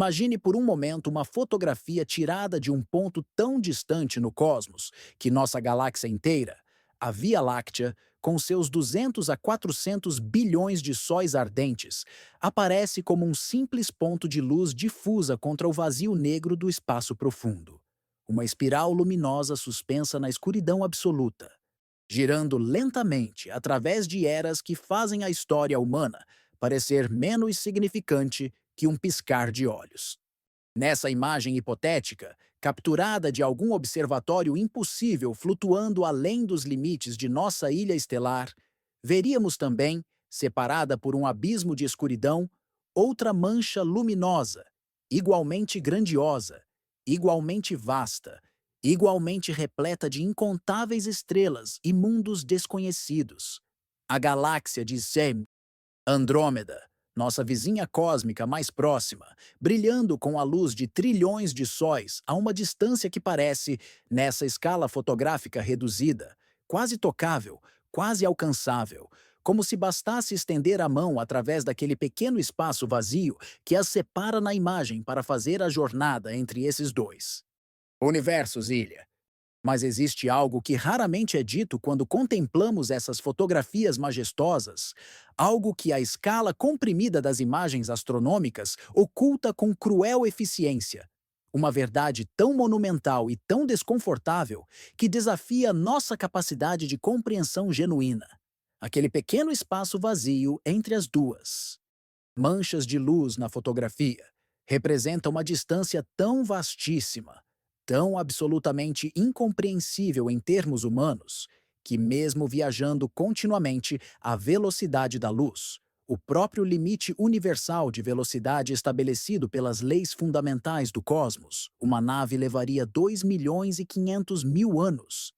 Imagine por um momento uma fotografia tirada de um ponto tão distante no cosmos que nossa galáxia inteira, a Via Láctea, com seus 200 a 400 bilhões de sóis ardentes, aparece como um simples ponto de luz difusa contra o vazio negro do espaço profundo. Uma espiral luminosa suspensa na escuridão absoluta, girando lentamente através de eras que fazem a história humana parecer menos significante que um piscar de olhos. Nessa imagem hipotética, capturada de algum observatório impossível flutuando além dos limites de nossa ilha estelar, veríamos também, separada por um abismo de escuridão, outra mancha luminosa, igualmente grandiosa, igualmente vasta, igualmente repleta de incontáveis estrelas e mundos desconhecidos. A galáxia de Sem, Andrômeda, nossa vizinha cósmica mais próxima, brilhando com a luz de trilhões de sóis a uma distância que parece, nessa escala fotográfica reduzida, quase tocável, quase alcançável, como se bastasse estender a mão através daquele pequeno espaço vazio que as separa na imagem para fazer a jornada entre esses dois. Universos, ilha. Mas existe algo que raramente é dito quando contemplamos essas fotografias majestosas, algo que a escala comprimida das imagens astronômicas oculta com cruel eficiência. Uma verdade tão monumental e tão desconfortável que desafia nossa capacidade de compreensão genuína. Aquele pequeno espaço vazio entre as duas manchas de luz na fotografia representa uma distância tão vastíssima, tão absolutamente incompreensível em termos humanos, que mesmo viajando continuamente à velocidade da luz, o próprio limite universal de velocidade estabelecido pelas leis fundamentais do cosmos, uma nave levaria 2.500.000 anos.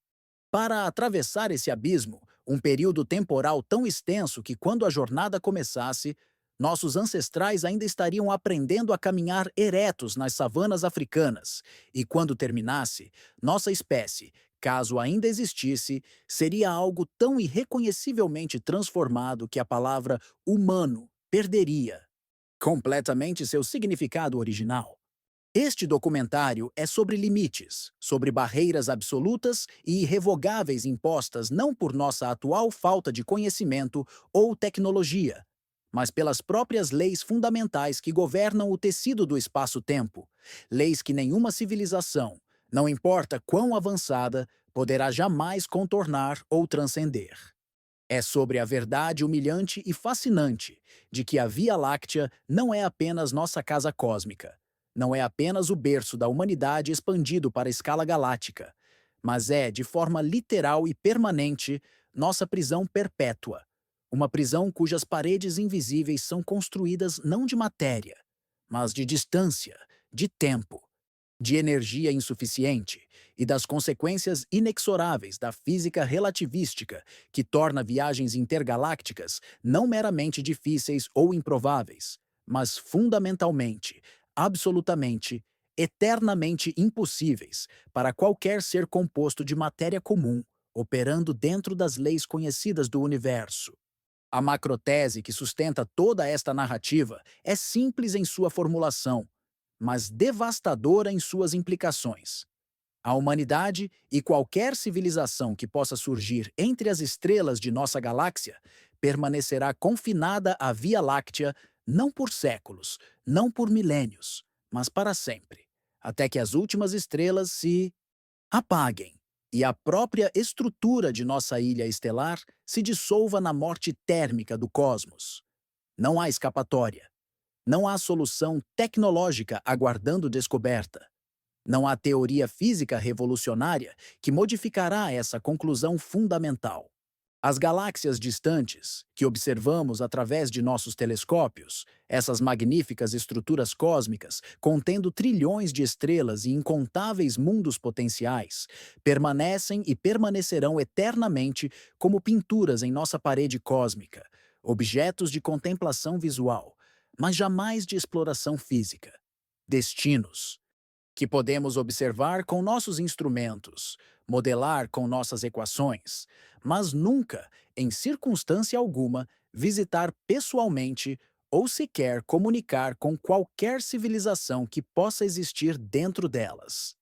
Para atravessar esse abismo, um período temporal tão extenso que, quando a jornada começasse, nossos ancestrais ainda estariam aprendendo a caminhar eretos nas savanas africanas, e quando terminasse, nossa espécie, caso ainda existisse, seria algo tão irreconhecivelmente transformado que a palavra humano perderia completamente seu significado original. Este documentário é sobre limites, sobre barreiras absolutas e irrevogáveis impostas não por nossa atual falta de conhecimento ou tecnologia, mas pelas próprias leis fundamentais que governam o tecido do espaço-tempo, leis que nenhuma civilização, não importa quão avançada, poderá jamais contornar ou transcender. É sobre a verdade humilhante e fascinante de que a Via Láctea não é apenas nossa casa cósmica, não é apenas o berço da humanidade expandido para a escala galáctica, mas é, de forma literal e permanente, nossa prisão perpétua, uma prisão cujas paredes invisíveis são construídas não de matéria, mas de distância, de tempo, de energia insuficiente e das consequências inexoráveis da física relativística, que torna viagens intergalácticas não meramente difíceis ou improváveis, mas fundamentalmente, absolutamente, eternamente impossíveis para qualquer ser composto de matéria comum, operando dentro das leis conhecidas do universo. A macrotese que sustenta toda esta narrativa é simples em sua formulação, mas devastadora em suas implicações. A humanidade e qualquer civilização que possa surgir entre as estrelas de nossa galáxia permanecerá confinada à Via Láctea não por séculos, não por milênios, mas para sempre, até que as últimas estrelas se apaguem e a própria estrutura de nossa ilha estelar se dissolva na morte térmica do cosmos. Não há escapatória. Não há solução tecnológica aguardando descoberta. Não há teoria física revolucionária que modificará essa conclusão fundamental. As galáxias distantes, que observamos através de nossos telescópios, essas magníficas estruturas cósmicas, contendo trilhões de estrelas e incontáveis mundos potenciais, permanecem e permanecerão eternamente como pinturas em nossa parede cósmica, objetos de contemplação visual, mas jamais de exploração física. Destinos que podemos observar com nossos instrumentos, modelar com nossas equações, mas nunca, em circunstância alguma, visitar pessoalmente ou sequer comunicar com qualquer civilização que possa existir dentro delas.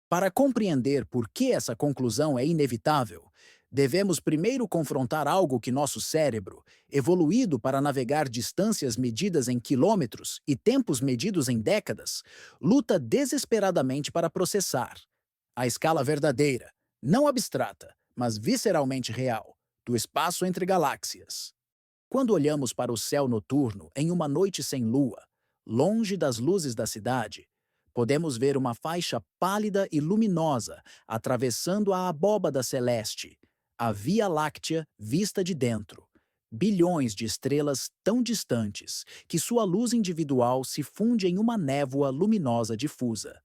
Para compreender por que essa conclusão é inevitável, devemos primeiro confrontar algo que nosso cérebro, evoluído para navegar distâncias medidas em quilômetros e tempos medidos em décadas, luta desesperadamente para processar. A escala verdadeira, não abstrata, mas visceralmente real, do espaço entre galáxias. Quando olhamos para o céu noturno em uma noite sem lua, longe das luzes da cidade, podemos ver uma faixa pálida e luminosa atravessando a abóbada celeste, a Via Láctea vista de dentro. Bilhões de estrelas tão distantes que sua luz individual se funde em uma névoa luminosa difusa.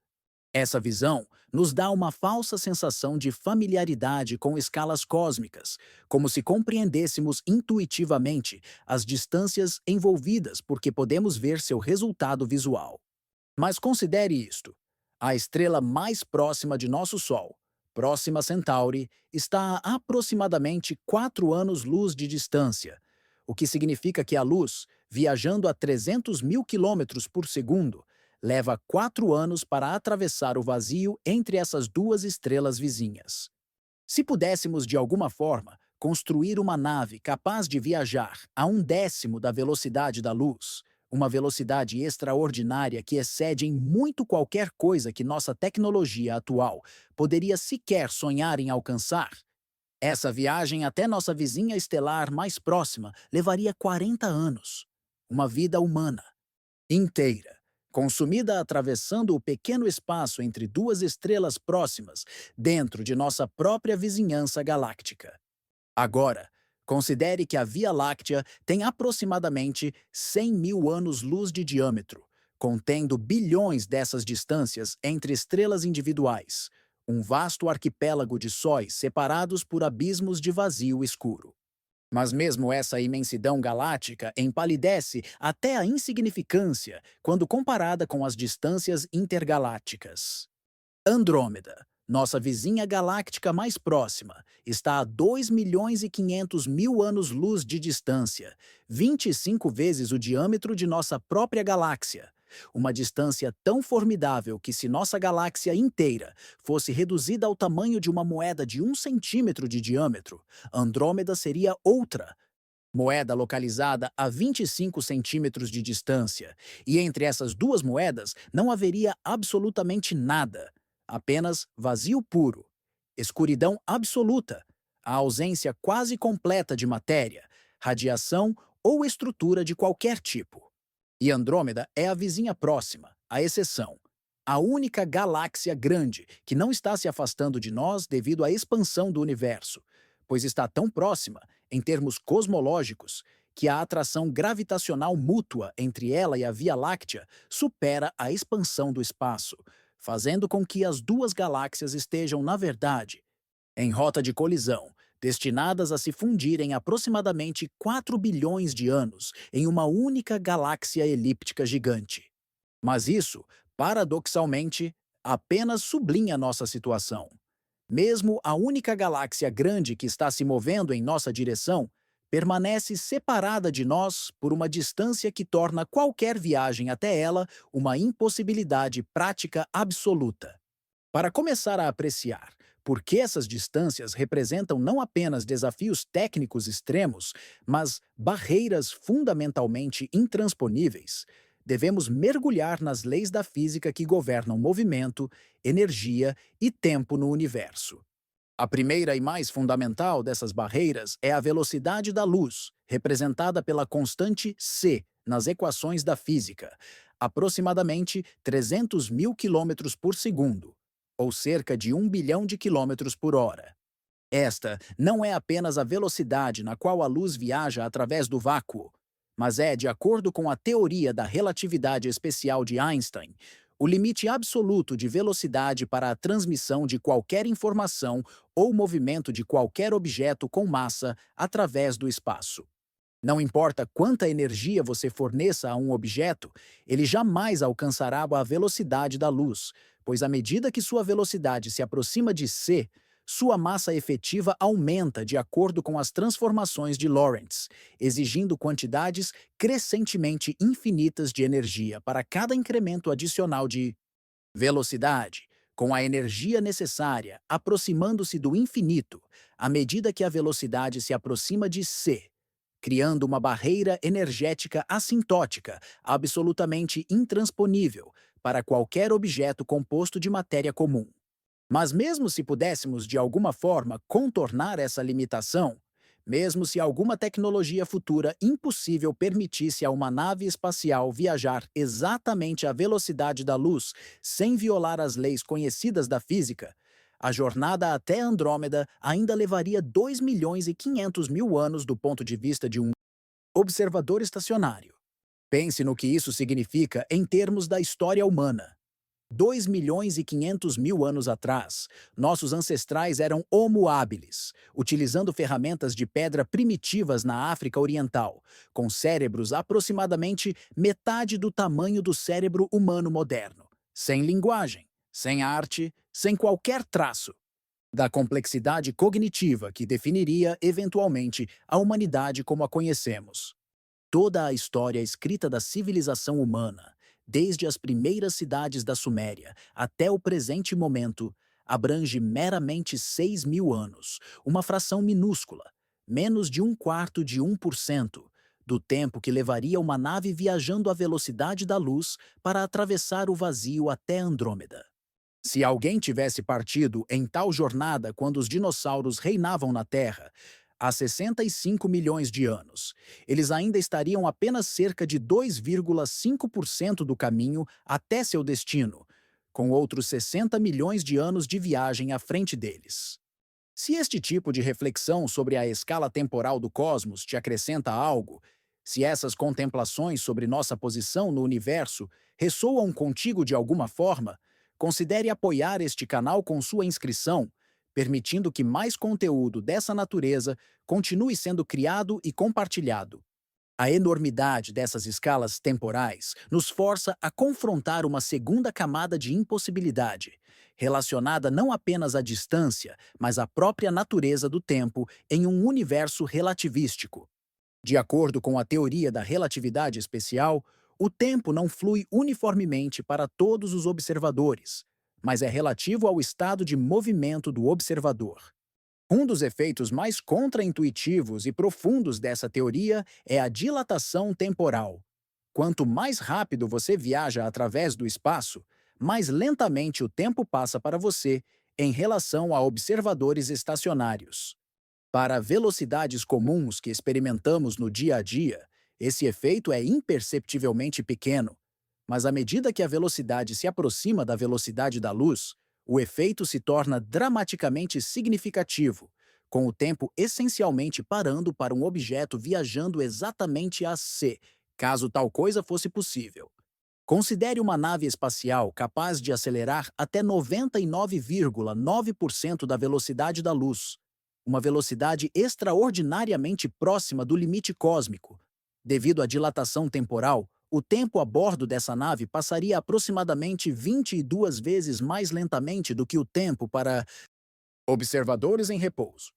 Essa visão nos dá uma falsa sensação de familiaridade com escalas cósmicas, como se compreendêssemos intuitivamente as distâncias envolvidas porque podemos ver seu resultado visual. Mas considere isto: a estrela mais próxima de nosso Sol, Próxima Centauri, está a aproximadamente 4 anos-luz de distância, o que significa que a luz, viajando a 300 mil quilômetros por segundo, leva 4 anos para atravessar o vazio entre essas duas estrelas vizinhas. Se pudéssemos, de alguma forma, construir uma nave capaz de viajar a 1/10 da velocidade da luz, uma velocidade extraordinária que excede em muito qualquer coisa que nossa tecnologia atual poderia sequer sonhar em alcançar, essa viagem até nossa vizinha estelar mais próxima levaria 40 anos. Uma vida humana inteira, consumida atravessando o pequeno espaço entre duas estrelas próximas dentro de nossa própria vizinhança galáctica. Agora, considere que a Via Láctea tem aproximadamente 100 mil anos-luz de diâmetro, contendo bilhões dessas distâncias entre estrelas individuais, um vasto arquipélago de sóis separados por abismos de vazio escuro. Mas mesmo essa imensidão galáctica empalidece até a insignificância quando comparada com as distâncias intergalácticas. Andrômeda, nossa vizinha galáctica mais próxima, está a 2 milhões e 500 mil anos-luz de distância, 25 vezes o diâmetro de nossa própria galáxia. Uma distância tão formidável que, se nossa galáxia inteira fosse reduzida ao tamanho de uma moeda de 1 centímetro de diâmetro, Andrômeda seria outra moeda localizada a 25 centímetros de distância, e entre essas duas moedas não haveria absolutamente nada, apenas vazio puro, escuridão absoluta, a ausência quase completa de matéria, radiação ou estrutura de qualquer tipo. E Andrômeda é a vizinha próxima, a exceção. A única galáxia grande que não está se afastando de nós devido à expansão do universo, pois está tão próxima, em termos cosmológicos, que a atração gravitacional mútua entre ela e a Via Láctea supera a expansão do espaço, fazendo com que as duas galáxias estejam, na verdade, em rota de colisão, destinadas a se fundir em aproximadamente 4 bilhões de anos em uma única galáxia elíptica gigante. Mas isso, paradoxalmente, apenas sublinha nossa situação. Mesmo a única galáxia grande que está se movendo em nossa direção permanece separada de nós por uma distância que torna qualquer viagem até ela uma impossibilidade prática absoluta. Para começar a apreciar por que essas distâncias representam não apenas desafios técnicos extremos, mas barreiras fundamentalmente intransponíveis, devemos mergulhar nas leis da física que governam movimento, energia e tempo no universo. A primeira e mais fundamental dessas barreiras é a velocidade da luz, representada pela constante c nas equações da física, aproximadamente 300 mil quilômetros por segundo, ou cerca de 1 bilhão de quilômetros por hora. Esta não é apenas a velocidade na qual a luz viaja através do vácuo, mas é, de acordo com a teoria da relatividade especial de Einstein, o limite absoluto de velocidade para a transmissão de qualquer informação ou movimento de qualquer objeto com massa através do espaço. Não importa quanta energia você forneça a um objeto, ele jamais alcançará a velocidade da luz, pois à medida que sua velocidade se aproxima de c, sua massa efetiva aumenta de acordo com as transformações de Lorentz, exigindo quantidades crescentemente infinitas de energia para cada incremento adicional de velocidade, com a energia necessária aproximando-se do infinito à medida que a velocidade se aproxima de c, criando uma barreira energética assintótica absolutamente intransponível para qualquer objeto composto de matéria comum. Mas mesmo se pudéssemos de alguma forma contornar essa limitação, mesmo se alguma tecnologia futura impossível permitisse a uma nave espacial viajar exatamente à velocidade da luz sem violar as leis conhecidas da física, a jornada até Andrômeda ainda levaria 2.500.000 anos do ponto de vista de um observador estacionário. Pense no que isso significa em termos da história humana. 2.500.000 anos atrás, nossos ancestrais eram Homo habilis, utilizando ferramentas de pedra primitivas na África Oriental, com cérebros aproximadamente metade do tamanho do cérebro humano moderno, sem linguagem, sem arte, sem qualquer traço da complexidade cognitiva que definiria, eventualmente, a humanidade como a conhecemos. Toda a história escrita da civilização humana, desde as primeiras cidades da Suméria até o presente momento, abrange meramente 6.000 anos, uma fração minúscula, menos de 1/4 de 1%, do tempo que levaria uma nave viajando à velocidade da luz para atravessar o vazio até Andrômeda. Se alguém tivesse partido em tal jornada quando os dinossauros reinavam na Terra, há 65 milhões de anos, eles ainda estariam apenas cerca de 2,5% do caminho até seu destino, com outros 60 milhões de anos de viagem à frente deles. Se este tipo de reflexão sobre a escala temporal do cosmos te acrescenta algo, se essas contemplações sobre nossa posição no universo ressoam contigo de alguma forma, considere apoiar este canal com sua inscrição, permitindo que mais conteúdo dessa natureza continue sendo criado e compartilhado. A enormidade dessas escalas temporais nos força a confrontar uma segunda camada de impossibilidade, relacionada não apenas à distância, mas à própria natureza do tempo em um universo relativístico. De acordo com a teoria da relatividade especial, o tempo não flui uniformemente para todos os observadores, mas é relativo ao estado de movimento do observador. Um dos efeitos mais contraintuitivos e profundos dessa teoria é a dilatação temporal. Quanto mais rápido você viaja através do espaço, mais lentamente o tempo passa para você em relação a observadores estacionários. Para velocidades comuns que experimentamos no dia a dia, esse efeito é imperceptivelmente pequeno, mas à medida que a velocidade se aproxima da velocidade da luz, o efeito se torna dramaticamente significativo, com o tempo essencialmente parando para um objeto viajando exatamente a c, caso tal coisa fosse possível. Considere uma nave espacial capaz de acelerar até 99,9% da velocidade da luz, uma velocidade extraordinariamente próxima do limite cósmico. Devido à dilatação temporal, o tempo a bordo dessa nave passaria aproximadamente 22 vezes mais lentamente do que o tempo para observadores em repouso.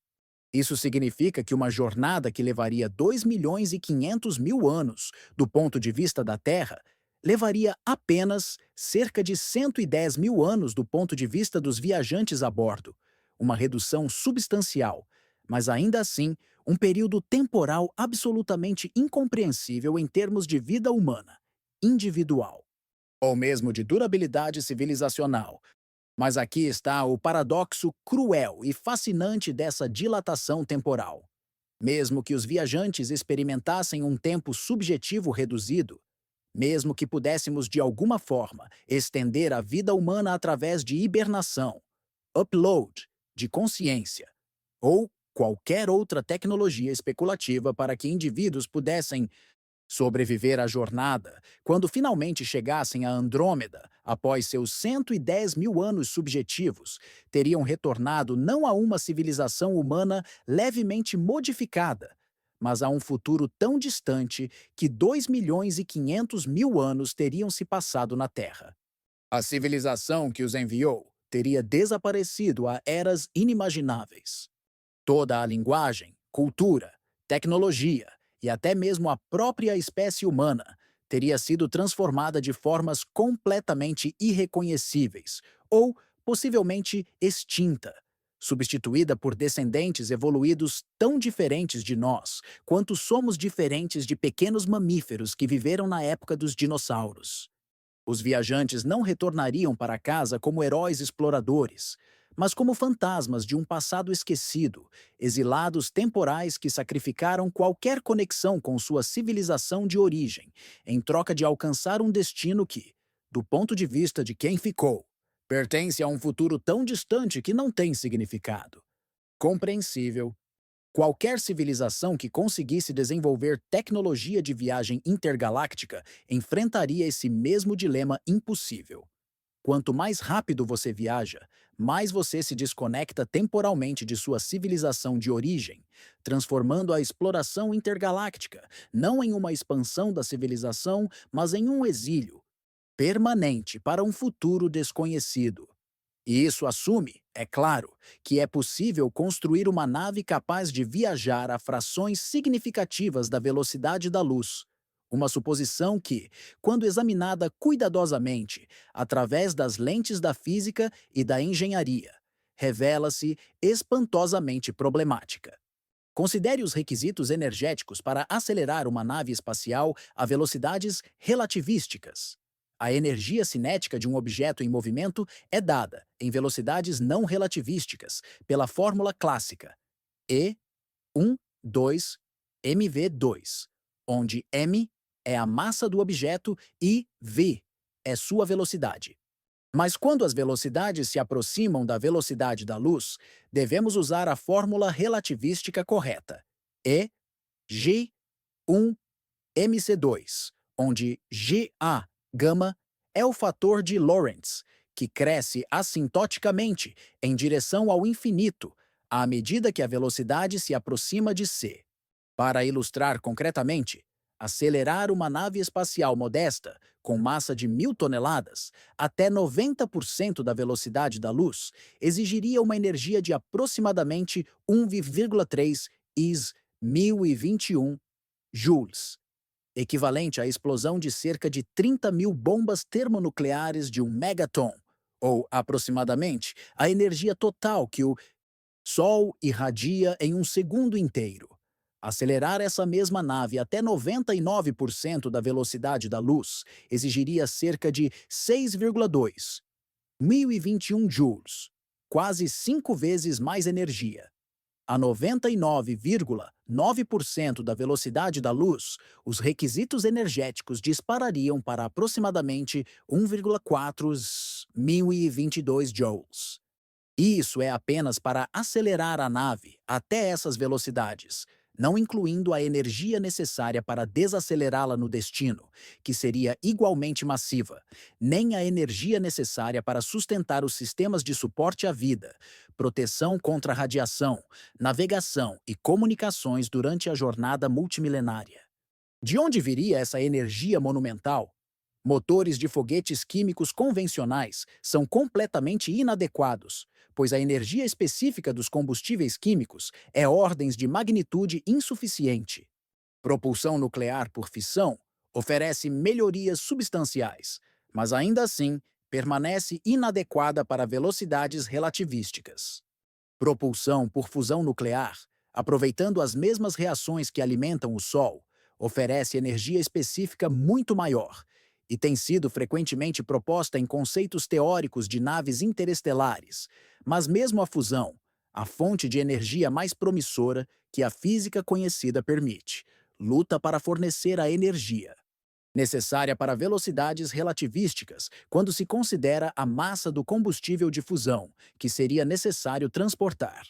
Isso significa que uma jornada que levaria 2.500.000 anos do ponto de vista da Terra levaria apenas cerca de 110.000 anos do ponto de vista dos viajantes a bordo, uma redução substancial, mas ainda assim um período temporal absolutamente incompreensível em termos de vida humana, individual, ou mesmo de durabilidade civilizacional. Mas aqui está o paradoxo cruel e fascinante dessa dilatação temporal. Mesmo que os viajantes experimentassem um tempo subjetivo reduzido, mesmo que pudéssemos de alguma forma estender a vida humana através de hibernação, upload de consciência ou qualquer outra tecnologia especulativa para que indivíduos pudessem sobreviver à jornada, quando finalmente chegassem a Andrômeda, após seus 110.000 anos subjetivos, teriam retornado não a uma civilização humana levemente modificada, mas a um futuro tão distante que 2.500.000 anos teriam se passado na Terra. A civilização que os enviou teria desaparecido a eras inimagináveis. Toda a linguagem, cultura, tecnologia e até mesmo a própria espécie humana teria sido transformada de formas completamente irreconhecíveis ou possivelmente extinta, substituída por descendentes evoluídos tão diferentes de nós quanto somos diferentes de pequenos mamíferos que viveram na época dos dinossauros. Os viajantes não retornariam para casa como heróis exploradores, mas como fantasmas de um passado esquecido, exilados temporais que sacrificaram qualquer conexão com sua civilização de origem, em troca de alcançar um destino que, do ponto de vista de quem ficou, pertence a um futuro tão distante que não tem significado. Compreensível. Qualquer civilização que conseguisse desenvolver tecnologia de viagem intergaláctica enfrentaria esse mesmo dilema impossível. Quanto mais rápido você viaja, mais você se desconecta temporalmente de sua civilização de origem, transformando a exploração intergaláctica não em uma expansão da civilização, mas em um exílio permanente para um futuro desconhecido. E isso assume, é claro, que é possível construir uma nave capaz de viajar a frações significativas da velocidade da luz. Uma suposição que, quando examinada cuidadosamente, através das lentes da física e da engenharia, revela-se espantosamente problemática. Considere os requisitos energéticos para acelerar uma nave espacial a velocidades relativísticas. A energia cinética de um objeto em movimento é dada, em velocidades não relativísticas, pela fórmula clássica E 1,2 mv2, onde m é a massa do objeto e v é sua velocidade. Mas quando as velocidades se aproximam da velocidade da luz, devemos usar a fórmula relativística correta, E g1mc2, onde Ga, gama, é o fator de Lorentz, que cresce assintoticamente em direção ao infinito à medida que a velocidade se aproxima de c. Para ilustrar concretamente, acelerar uma nave espacial modesta, com massa de 1.000 toneladas, até 90% da velocidade da luz, exigiria uma energia de aproximadamente 1,3 is 1021 joules, equivalente à explosão de cerca de 30.000 bombas termonucleares de um megaton, ou aproximadamente a energia total que o Sol irradia em um segundo inteiro. Acelerar essa mesma nave até 99% da velocidade da luz exigiria cerca de 6,2 1021 joules, quase 5 vezes mais energia. A 99,9% da velocidade da luz, os requisitos energéticos disparariam para aproximadamente 1,4 1022 joules. Isso é apenas para acelerar a nave até essas velocidades, não incluindo a energia necessária para desacelerá-la no destino, que seria igualmente massiva, nem a energia necessária para sustentar os sistemas de suporte à vida, proteção contra radiação, navegação e comunicações durante a jornada multimilenária. De onde viria essa energia monumental? Motores de foguetes químicos convencionais são completamente inadequados, pois a energia específica dos combustíveis químicos é ordens de magnitude insuficiente. Propulsão nuclear por fissão oferece melhorias substanciais, mas ainda assim permanece inadequada para velocidades relativísticas. Propulsão por fusão nuclear, aproveitando as mesmas reações que alimentam o Sol, oferece energia específica muito maior e tem sido frequentemente proposta em conceitos teóricos de naves interestelares. Mas mesmo a fusão, a fonte de energia mais promissora que a física conhecida permite, luta para fornecer a energia necessária para velocidades relativísticas quando se considera a massa do combustível de fusão que seria necessário transportar.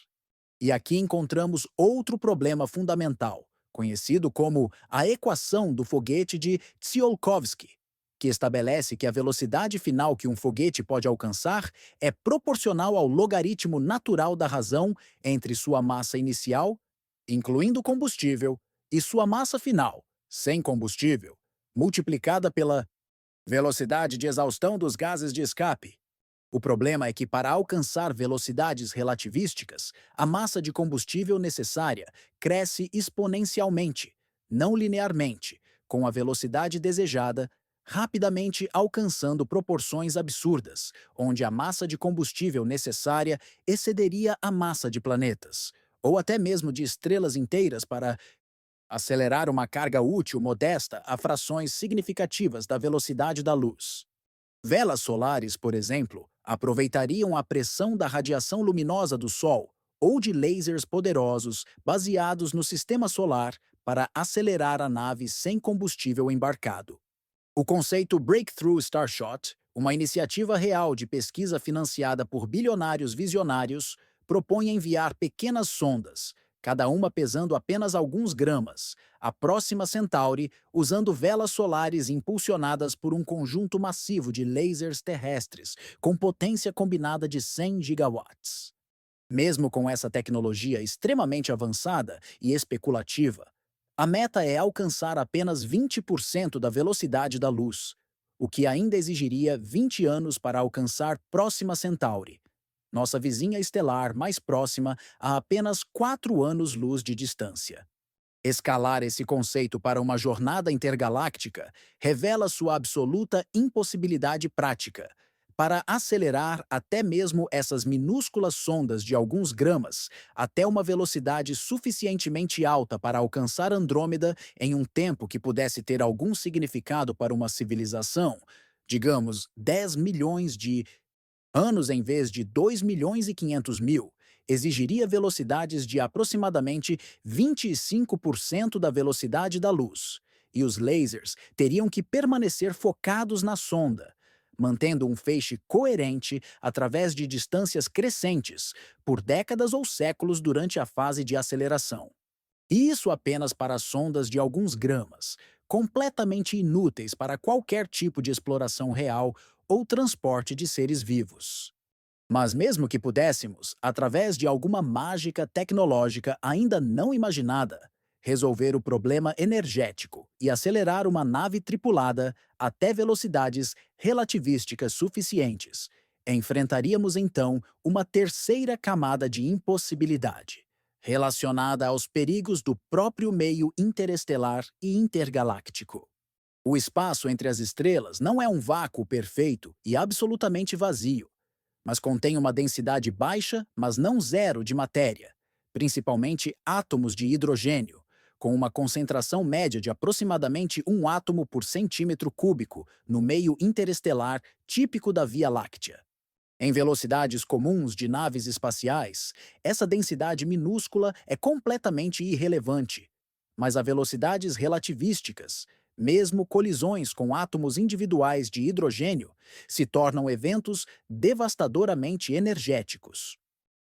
E aqui encontramos outro problema fundamental, conhecido como a equação do foguete de Tsiolkovsky, que estabelece que a velocidade final que um foguete pode alcançar é proporcional ao logaritmo natural da razão entre sua massa inicial, incluindo combustível, e sua massa final, sem combustível, multiplicada pela velocidade de exaustão dos gases de escape. O problema é que, para alcançar velocidades relativísticas, a massa de combustível necessária cresce exponencialmente, não linearmente, com a velocidade desejada, rapidamente alcançando proporções absurdas, onde a massa de combustível necessária excederia a massa de planetas, ou até mesmo de estrelas inteiras para acelerar uma carga útil modesta a frações significativas da velocidade da luz. Velas solares, por exemplo, aproveitariam a pressão da radiação luminosa do Sol ou de lasers poderosos baseados no sistema solar para acelerar a nave sem combustível embarcado. O conceito Breakthrough Starshot, uma iniciativa real de pesquisa financiada por bilionários visionários, propõe enviar pequenas sondas, cada uma pesando apenas alguns gramas, à próxima Centauri, usando velas solares impulsionadas por um conjunto massivo de lasers terrestres, com potência combinada de 100 gigawatts. Mesmo com essa tecnologia extremamente avançada e especulativa, a meta é alcançar apenas 20% da velocidade da luz, o que ainda exigiria 20 anos para alcançar Próxima Centauri, nossa vizinha estelar mais próxima a apenas 4 anos-luz de distância. Escalar esse conceito para uma jornada intergaláctica revela sua absoluta impossibilidade prática. Para acelerar até mesmo essas minúsculas sondas de alguns gramas até uma velocidade suficientemente alta para alcançar Andrômeda em um tempo que pudesse ter algum significado para uma civilização, digamos 10 milhões de anos em vez de 2 milhões e 500 mil, exigiria velocidades de aproximadamente 25% da velocidade da luz, e os lasers teriam que permanecer focados na sonda, mantendo um feixe coerente através de distâncias crescentes, por décadas ou séculos durante a fase de aceleração. E isso apenas para sondas de alguns gramas, completamente inúteis para qualquer tipo de exploração real ou transporte de seres vivos. Mas mesmo que pudéssemos, através de alguma mágica tecnológica ainda não imaginada, resolver o problema energético e acelerar uma nave tripulada até velocidades relativísticas suficientes, enfrentaríamos então uma terceira camada de impossibilidade, relacionada aos perigos do próprio meio interestelar e intergaláctico. O espaço entre as estrelas não é um vácuo perfeito e absolutamente vazio, mas contém uma densidade baixa, mas não zero de matéria, principalmente átomos de hidrogênio, com uma concentração média de aproximadamente um átomo por centímetro cúbico no meio interestelar típico da Via Láctea. Em velocidades comuns de naves espaciais, essa densidade minúscula é completamente irrelevante. Mas a velocidades relativísticas, mesmo colisões com átomos individuais de hidrogênio, se tornam eventos devastadoramente energéticos.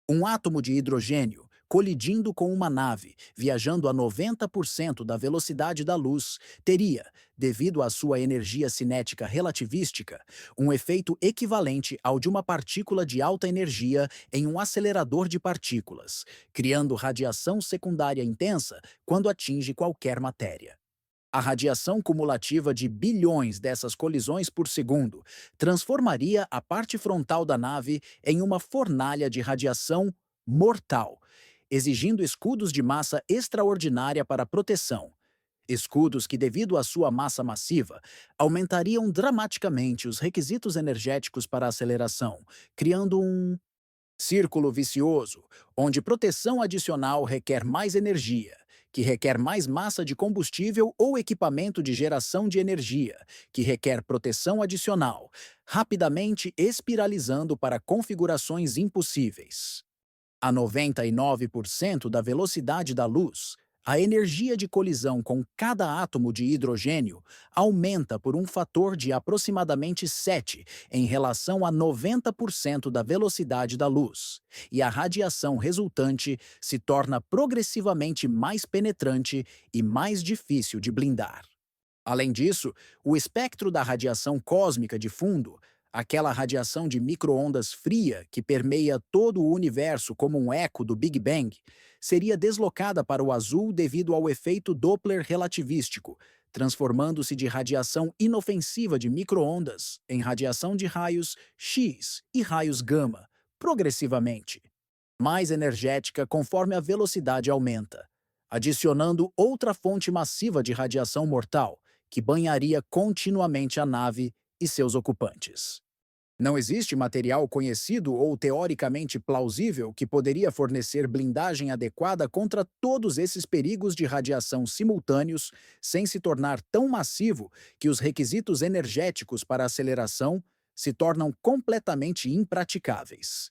Um átomo de hidrogênio colidindo com uma nave, viajando a 90% da velocidade da luz, teria, devido à sua energia cinética relativística, um efeito equivalente ao de uma partícula de alta energia em um acelerador de partículas, criando radiação secundária intensa quando atinge qualquer matéria. A radiação cumulativa de bilhões dessas colisões por segundo transformaria a parte frontal da nave em uma fornalha de radiação mortal, exigindo escudos de massa extraordinária para proteção. Escudos que, devido à sua massa massiva, aumentariam dramaticamente os requisitos energéticos para a aceleração, criando um círculo vicioso, onde proteção adicional requer mais energia, que requer mais massa de combustível ou equipamento de geração de energia, que requer proteção adicional, rapidamente espiralizando para configurações impossíveis. A 99% da velocidade da luz, a energia de colisão com cada átomo de hidrogênio aumenta por um fator de aproximadamente 7 em relação a 90% da velocidade da luz, e a radiação resultante se torna progressivamente mais penetrante e mais difícil de blindar. Além disso, o espectro da radiação cósmica de fundo, aquela radiação de micro-ondas fria que permeia todo o universo como um eco do Big Bang, seria deslocada para o azul devido ao efeito Doppler relativístico, transformando-se de radiação inofensiva de micro-ondas em radiação de raios X e raios gama, progressivamente, mais energética conforme a velocidade aumenta, adicionando outra fonte massiva de radiação mortal, que banharia continuamente a nave e seus ocupantes. Não existe material conhecido ou teoricamente plausível que poderia fornecer blindagem adequada contra todos esses perigos de radiação simultâneos, sem se tornar tão massivo que os requisitos energéticos para aceleração se tornam completamente impraticáveis.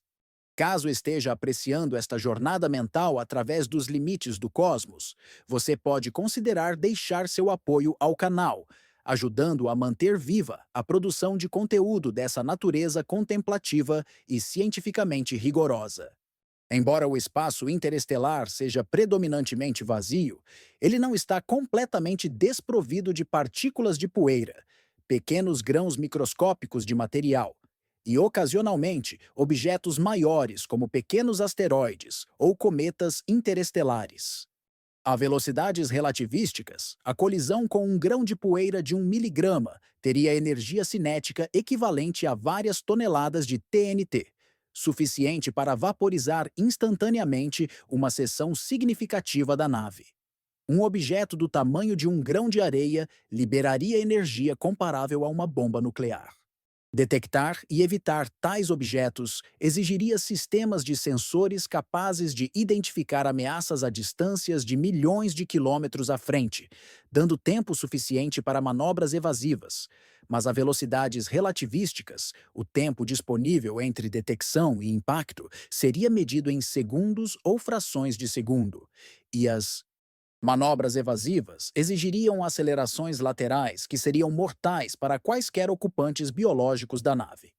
Caso esteja apreciando esta jornada mental através dos limites do cosmos, você pode considerar deixar seu apoio ao canal, ajudando a manter viva a produção de conteúdo dessa natureza contemplativa e cientificamente rigorosa. Embora o espaço interestelar seja predominantemente vazio, ele não está completamente desprovido de partículas de poeira, pequenos grãos microscópicos de material, e ocasionalmente objetos maiores como pequenos asteroides ou cometas interestelares. A velocidades relativísticas, a colisão com um grão de poeira de 1 miligrama teria energia cinética equivalente a várias toneladas de TNT, suficiente para vaporizar instantaneamente uma seção significativa da nave. Um objeto do tamanho de um grão de areia liberaria energia comparável a uma bomba nuclear. Detectar e evitar tais objetos exigiria sistemas de sensores capazes de identificar ameaças a distâncias de milhões de quilômetros à frente, dando tempo suficiente para manobras evasivas. Mas a velocidades relativísticas, o tempo disponível entre detecção e impacto seria medido em segundos ou frações de segundo, e as manobras evasivas exigiriam acelerações laterais que seriam mortais para quaisquer ocupantes biológicos da nave.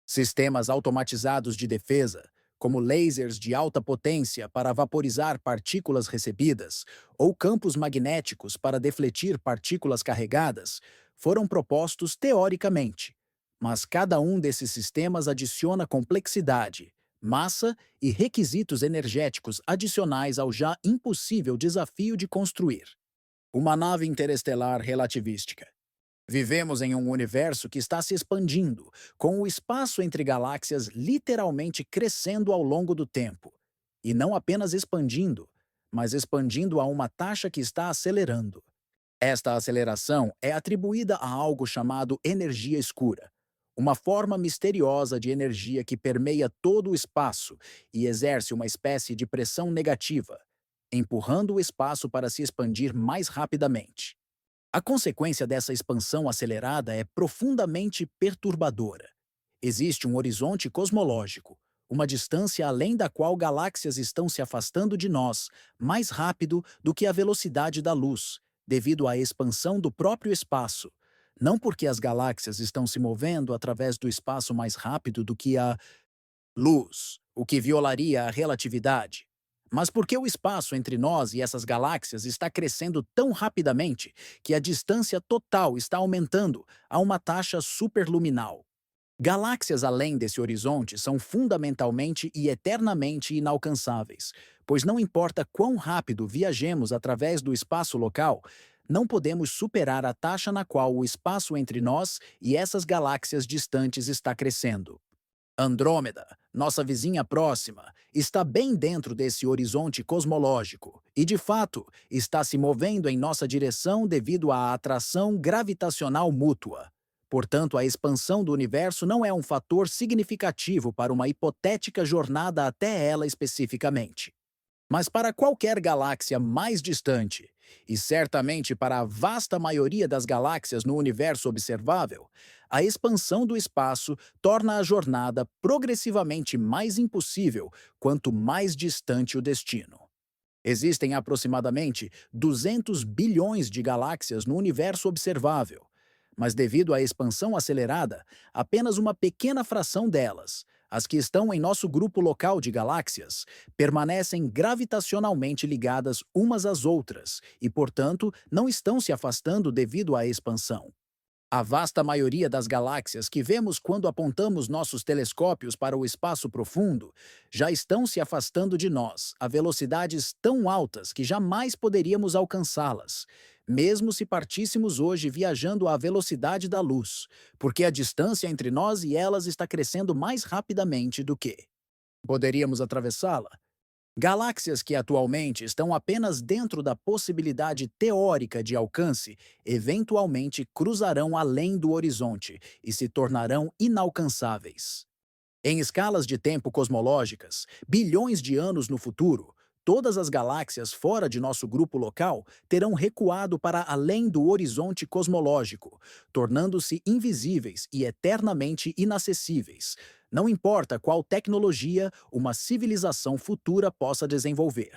Sistemas automatizados de defesa, como lasers de alta potência para vaporizar partículas recebidas ou campos magnéticos para defletir partículas carregadas, foram propostos teoricamente. Mas cada um desses sistemas adiciona complexidade, massa e requisitos energéticos adicionais ao já impossível desafio de construir uma nave interestelar relativística. Vivemos em um universo que está se expandindo, com o espaço entre galáxias literalmente crescendo ao longo do tempo. E não apenas expandindo, mas expandindo a uma taxa que está acelerando. Esta aceleração é atribuída a algo chamado energia escura, uma forma misteriosa de energia que permeia todo o espaço e exerce uma espécie de pressão negativa, empurrando o espaço para se expandir mais rapidamente. A consequência dessa expansão acelerada é profundamente perturbadora. Existe um horizonte cosmológico, uma distância além da qual galáxias estão se afastando de nós mais rápido do que a velocidade da luz, devido à expansão do próprio espaço. Não porque as galáxias estão se movendo através do espaço mais rápido do que a luz, o que violaria a relatividade. Mas porque o espaço entre nós e essas galáxias está crescendo tão rapidamente que a distância total está aumentando a uma taxa superluminal. Galáxias além desse horizonte são fundamentalmente e eternamente inalcançáveis, pois não importa quão rápido viajemos através do espaço local, não podemos superar a taxa na qual o espaço entre nós e essas galáxias distantes está crescendo. Andrômeda, nossa vizinha próxima, está bem dentro desse horizonte cosmológico e, de fato, está se movendo em nossa direção devido à atração gravitacional mútua. Portanto, a expansão do universo não é um fator significativo para uma hipotética jornada até ela especificamente. Mas para qualquer galáxia mais distante, e certamente para a vasta maioria das galáxias no universo observável, a expansão do espaço torna a jornada progressivamente mais impossível quanto mais distante o destino. Existem aproximadamente 200 bilhões de galáxias no universo observável, mas devido à expansão acelerada, apenas uma pequena fração delas, as que estão em nosso grupo local de galáxias, permanecem gravitacionalmente ligadas umas às outras e, portanto, não estão se afastando devido à expansão. A vasta maioria das galáxias que vemos quando apontamos nossos telescópios para o espaço profundo já estão se afastando de nós a velocidades tão altas que jamais poderíamos alcançá-las, mesmo se partíssemos hoje viajando à velocidade da luz, porque a distância entre nós e elas está crescendo mais rapidamente do que poderíamos atravessá-la. Galáxias que atualmente estão apenas dentro da possibilidade teórica de alcance, eventualmente cruzarão além do horizonte e se tornarão inalcançáveis. Em escalas de tempo cosmológicas, bilhões de anos no futuro, todas as galáxias fora de nosso grupo local terão recuado para além do horizonte cosmológico, tornando-se invisíveis e eternamente inacessíveis. Não importa qual tecnologia uma civilização futura possa desenvolver.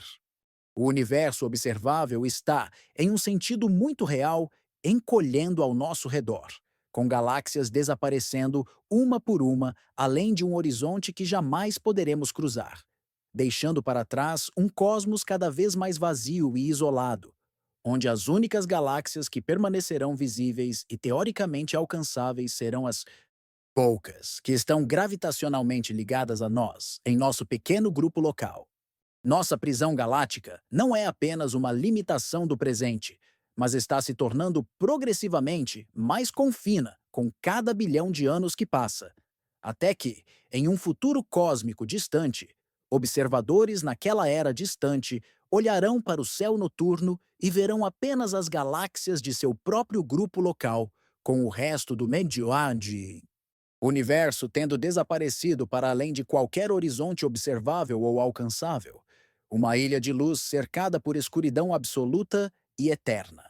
O universo observável está, em um sentido muito real, encolhendo ao nosso redor, com galáxias desaparecendo uma por uma, além de um horizonte que jamais poderemos cruzar, deixando para trás um cosmos cada vez mais vazio e isolado, onde as únicas galáxias que permanecerão visíveis e teoricamente alcançáveis serão as poucas que estão gravitacionalmente ligadas a nós, em nosso pequeno grupo local. Nossa prisão galáctica não é apenas uma limitação do presente, mas está se tornando progressivamente mais confina com cada bilhão de anos que passa. Até que, em um futuro cósmico distante, observadores naquela era distante olharão para o céu noturno e verão apenas as galáxias de seu próprio grupo local, com o resto do Medioade universo tendo desaparecido para além de qualquer horizonte observável ou alcançável, uma ilha de luz cercada por escuridão absoluta e eterna.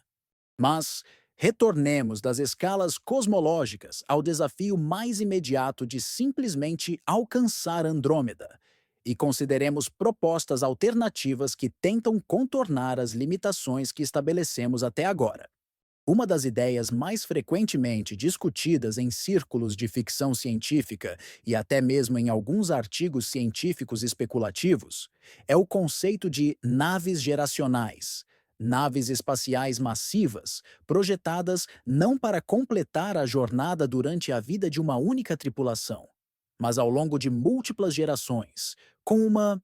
Mas retornemos das escalas cosmológicas ao desafio mais imediato de simplesmente alcançar Andrômeda e consideremos propostas alternativas que tentam contornar as limitações que estabelecemos até agora. Uma das ideias mais frequentemente discutidas em círculos de ficção científica e até mesmo em alguns artigos científicos especulativos é o conceito de naves geracionais, naves espaciais massivas, projetadas não para completar a jornada durante a vida de uma única tripulação, mas ao longo de múltiplas gerações, com uma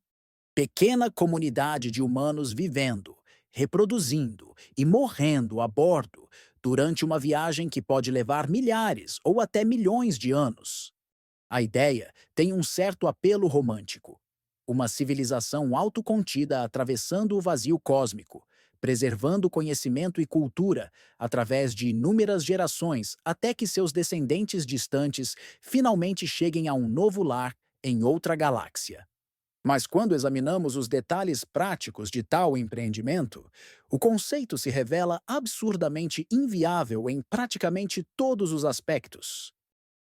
pequena comunidade de humanos vivendo, reproduzindo e morrendo a bordo durante uma viagem que pode levar milhares ou até milhões de anos. A ideia tem um certo apelo romântico. Uma civilização autocontida atravessando o vazio cósmico, preservando conhecimento e cultura através de inúmeras gerações até que seus descendentes distantes finalmente cheguem a um novo lar em outra galáxia. Mas quando examinamos os detalhes práticos de tal empreendimento, o conceito se revela absurdamente inviável em praticamente todos os aspectos.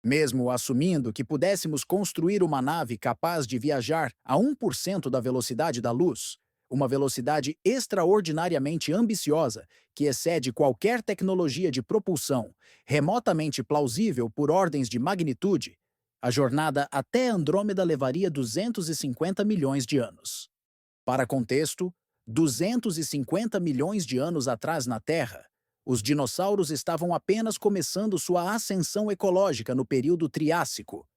Mesmo assumindo que pudéssemos construir uma nave capaz de viajar a 1% da velocidade da luz, uma velocidade extraordinariamente ambiciosa que excede qualquer tecnologia de propulsão, remotamente plausível por ordens de magnitude, a jornada até Andrômeda levaria 250 milhões de anos. Para contexto, 250 milhões de anos atrás na Terra, os dinossauros estavam apenas começando sua ascensão ecológica no período Triássico.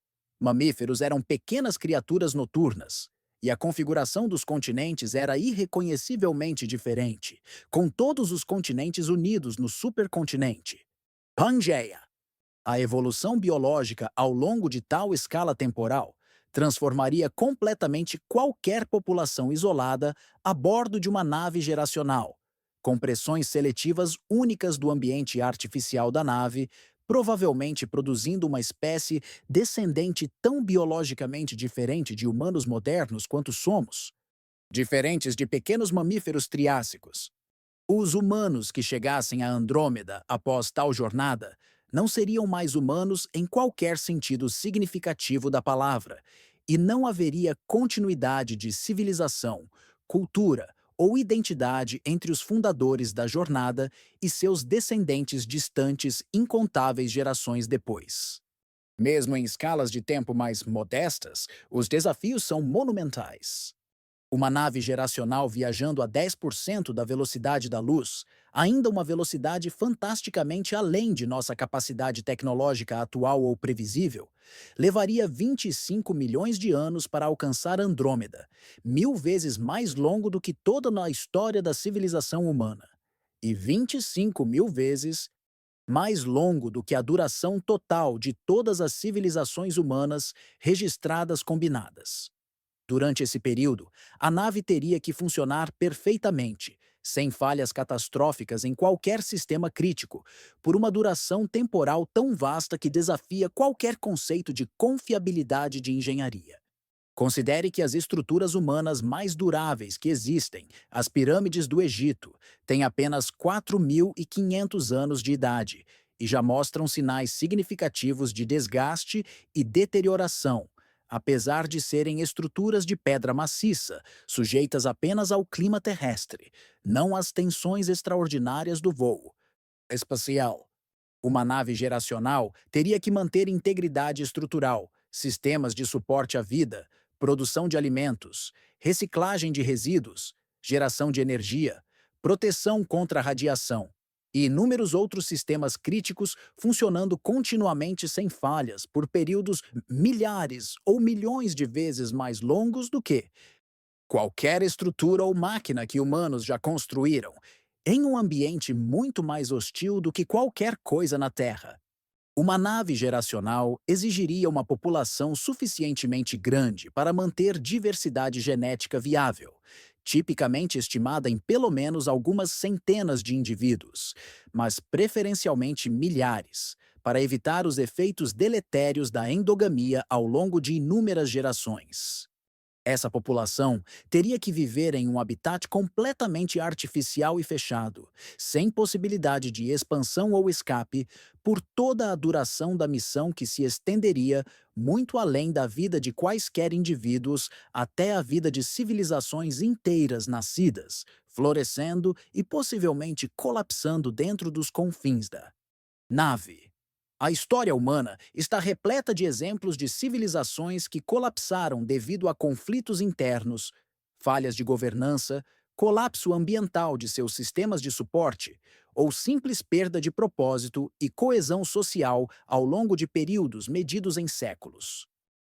Mamíferos eram pequenas criaturas noturnas, e a configuração dos continentes era irreconhecivelmente diferente, com todos os continentes unidos no supercontinente. Pangeia. A evolução biológica ao longo de tal escala temporal transformaria completamente qualquer população isolada a bordo de uma nave geracional, com pressões seletivas únicas do ambiente artificial da nave, provavelmente produzindo uma espécie descendente tão biologicamente diferente de humanos modernos quanto somos, diferentes de pequenos mamíferos triássicos. Os humanos que chegassem a Andrômeda após tal jornada não seriam mais humanos em qualquer sentido significativo da palavra, e não haveria continuidade de civilização, cultura ou identidade entre os fundadores da jornada e seus descendentes distantes incontáveis gerações depois. Mesmo em escalas de tempo mais modestas, os desafios são monumentais. Uma nave geracional viajando a 10% da velocidade da luz, ainda uma velocidade fantasticamente além de nossa capacidade tecnológica atual ou previsível, levaria 25 milhões de anos para alcançar Andrômeda, 1000 vezes mais longo do que toda a história da civilização humana. e 25 mil vezes mais longo do que a duração total de todas as civilizações humanas registradas combinadas. Durante esse período, a nave teria que funcionar perfeitamente, sem falhas catastróficas em qualquer sistema crítico, por uma duração temporal tão vasta que desafia qualquer conceito de confiabilidade de engenharia. Considere que as estruturas humanas mais duráveis que existem, as pirâmides do Egito, têm apenas 4.500 anos de idade e já mostram sinais significativos de desgaste e deterioração, apesar de serem estruturas de pedra maciça, sujeitas apenas ao clima terrestre, não às tensões extraordinárias do voo espacial. Uma nave geracional teria que manter integridade estrutural, sistemas de suporte à vida, produção de alimentos, reciclagem de resíduos, geração de energia, proteção contra a radiação e inúmeros outros sistemas críticos funcionando continuamente sem falhas por períodos milhares ou milhões de vezes mais longos do que qualquer estrutura ou máquina que humanos já construíram, em um ambiente muito mais hostil do que qualquer coisa na Terra. Uma nave geracional exigiria uma população suficientemente grande para manter diversidade genética viável, tipicamente estimada em pelo menos algumas centenas de indivíduos, mas preferencialmente milhares, para evitar os efeitos deletérios da endogamia ao longo de inúmeras gerações. Essa população teria que viver em um habitat completamente artificial e fechado, sem possibilidade de expansão ou escape, por toda a duração da missão que se estenderia muito além da vida de quaisquer indivíduos até a vida de civilizações inteiras nascidas, florescendo e possivelmente colapsando dentro dos confins da nave. A história humana está repleta de exemplos de civilizações que colapsaram devido a conflitos internos, falhas de governança, colapso ambiental de seus sistemas de suporte ou simples perda de propósito e coesão social ao longo de períodos medidos em séculos.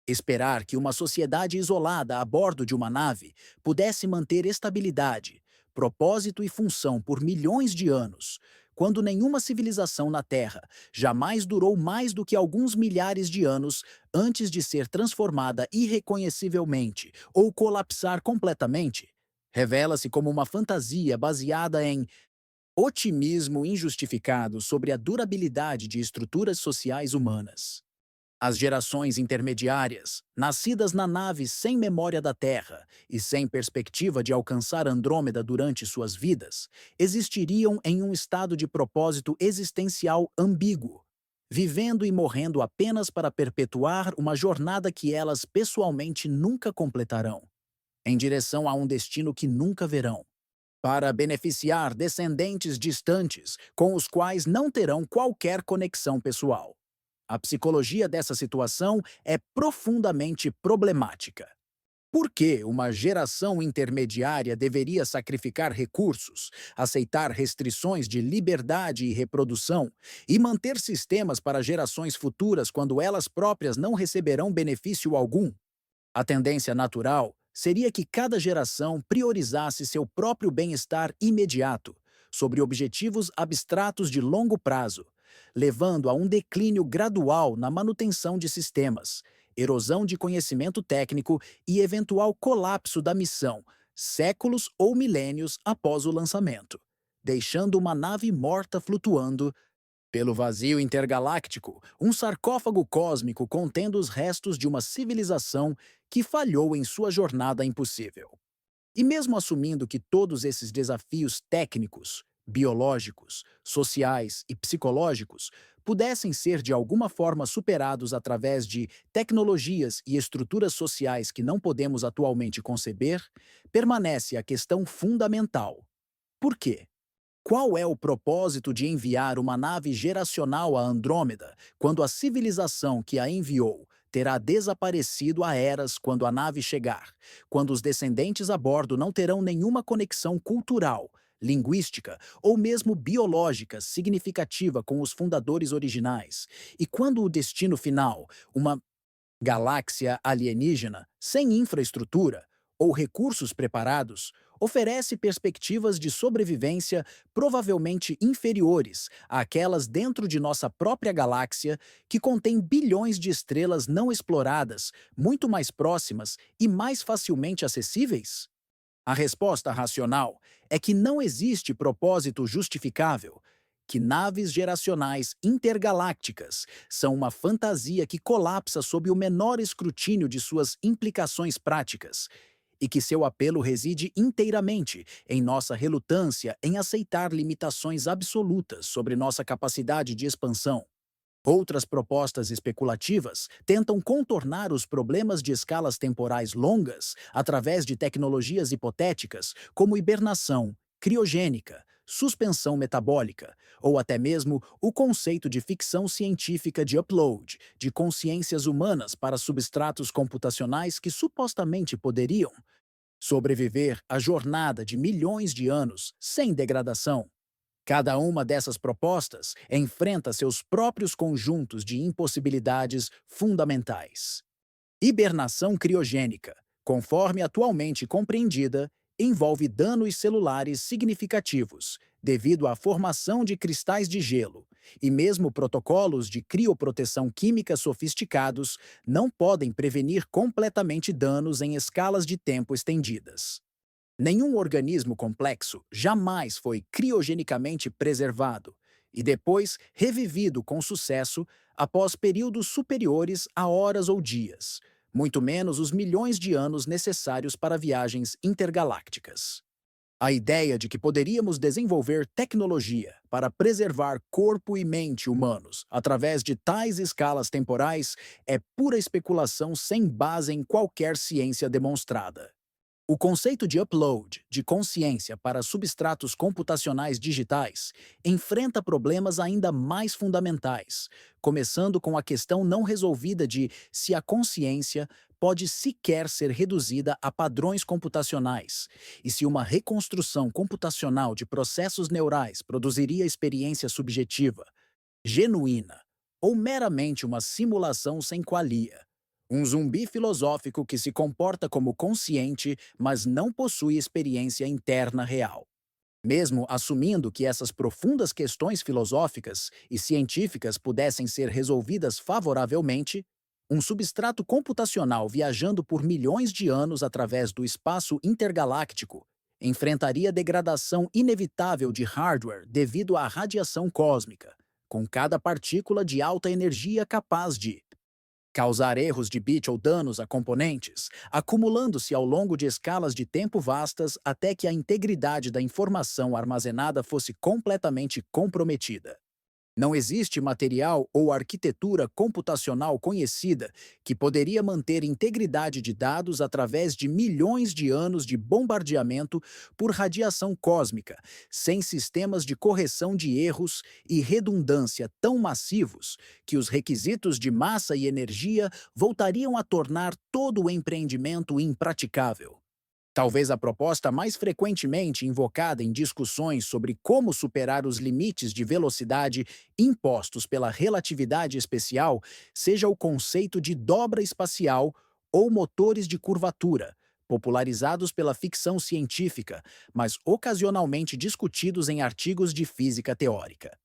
Esperar que uma sociedade isolada a bordo de uma nave pudesse manter estabilidade, propósito e função por milhões de anos, quando nenhuma civilização na Terra jamais durou mais do que alguns milhares de anos antes de ser transformada irreconhecivelmente ou colapsar completamente, revela-se como uma fantasia baseada em otimismo injustificado sobre a durabilidade de estruturas sociais humanas. As gerações intermediárias, nascidas na nave sem memória da Terra e sem perspectiva de alcançar Andrômeda durante suas vidas, existiriam em um estado de propósito existencial ambíguo, vivendo e morrendo apenas para perpetuar uma jornada que elas pessoalmente nunca completarão, em direção a um destino que nunca verão, para beneficiar descendentes distantes com os quais não terão qualquer conexão pessoal. A psicologia dessa situação é profundamente problemática. Por que uma geração intermediária deveria sacrificar recursos, aceitar restrições de liberdade e reprodução e manter sistemas para gerações futuras quando elas próprias não receberão benefício algum? A tendência natural seria que cada geração priorizasse seu próprio bem-estar imediato, sobre objetivos abstratos de longo prazo, levando a um declínio gradual na manutenção de sistemas, erosão de conhecimento técnico e eventual colapso da missão, séculos ou milênios após o lançamento, deixando uma nave morta flutuando pelo vazio intergaláctico, um sarcófago cósmico contendo os restos de uma civilização que falhou em sua jornada impossível. E mesmo assumindo que todos esses desafios técnicos, biológicos, sociais e psicológicos pudessem ser de alguma forma superados através de tecnologias e estruturas sociais que não podemos atualmente conceber, permanece a questão fundamental. Por quê? Qual é o propósito de enviar uma nave geracional a Andrômeda quando a civilização que a enviou terá desaparecido há eras quando a nave chegar, quando os descendentes a bordo não terão nenhuma conexão cultural, linguística ou mesmo biológica significativa com os fundadores originais, e quando o destino final, uma galáxia alienígena sem infraestrutura ou recursos preparados, oferece perspectivas de sobrevivência provavelmente inferiores àquelas dentro de nossa própria galáxia, que contém bilhões de estrelas não exploradas, muito mais próximas e mais facilmente acessíveis? A resposta racional é que não existe propósito justificável, que naves geracionais intergalácticas são uma fantasia que colapsa sob o menor escrutínio de suas implicações práticas, e que seu apelo reside inteiramente em nossa relutância em aceitar limitações absolutas sobre nossa capacidade de expansão. Outras propostas especulativas tentam contornar os problemas de escalas temporais longas através de tecnologias hipotéticas como hibernação, criogênica, suspensão metabólica, ou até mesmo o conceito de ficção científica de upload de consciências humanas para substratos computacionais que supostamente poderiam sobreviver à jornada de milhões de anos sem degradação. Cada uma dessas propostas enfrenta seus próprios conjuntos de impossibilidades fundamentais. Hibernação criogênica, conforme atualmente compreendida, envolve danos celulares significativos, devido à formação de cristais de gelo, e mesmo protocolos de crioproteção química sofisticados não podem prevenir completamente danos em escalas de tempo estendidas. Nenhum organismo complexo jamais foi criogenicamente preservado e depois revivido com sucesso após períodos superiores a horas ou dias, muito menos os milhões de anos necessários para viagens intergalácticas. A ideia de que poderíamos desenvolver tecnologia para preservar corpo e mente humanos através de tais escalas temporais é pura especulação sem base em qualquer ciência demonstrada. O conceito de upload de consciência para substratos computacionais digitais enfrenta problemas ainda mais fundamentais, começando com a questão não resolvida de se a consciência pode sequer ser reduzida a padrões computacionais, e se uma reconstrução computacional de processos neurais produziria experiência subjetiva, genuína, ou meramente uma simulação sem qualia. Um zumbi filosófico que se comporta como consciente, mas não possui experiência interna real. Mesmo assumindo que essas profundas questões filosóficas e científicas pudessem ser resolvidas favoravelmente, um substrato computacional viajando por milhões de anos através do espaço intergaláctico enfrentaria degradação inevitável de hardware devido à radiação cósmica, com cada partícula de alta energia capaz de causar erros de bit ou danos a componentes, acumulando-se ao longo de escalas de tempo vastas até que a integridade da informação armazenada fosse completamente comprometida. Não existe material ou arquitetura computacional conhecida que poderia manter integridade de dados através de milhões de anos de bombardeamento por radiação cósmica, sem sistemas de correção de erros e redundância tão massivos que os requisitos de massa e energia voltariam a tornar todo o empreendimento impraticável. Talvez a proposta mais frequentemente invocada em discussões sobre como superar os limites de velocidade impostos pela relatividade especial seja o conceito de dobra espacial ou motores de curvatura, popularizados pela ficção científica, mas ocasionalmente discutidos em artigos de física teórica.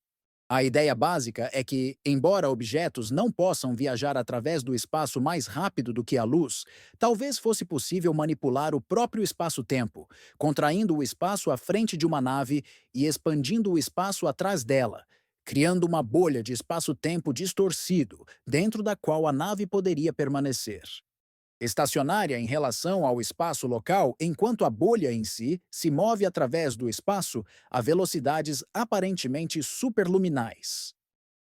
A ideia básica é que, embora objetos não possam viajar através do espaço mais rápido do que a luz, talvez fosse possível manipular o próprio espaço-tempo, contraindo o espaço à frente de uma nave e expandindo o espaço atrás dela, criando uma bolha de espaço-tempo distorcido, dentro da qual a nave poderia permanecer. Estacionária em relação ao espaço local, enquanto a bolha em si se move através do espaço a velocidades aparentemente superluminais.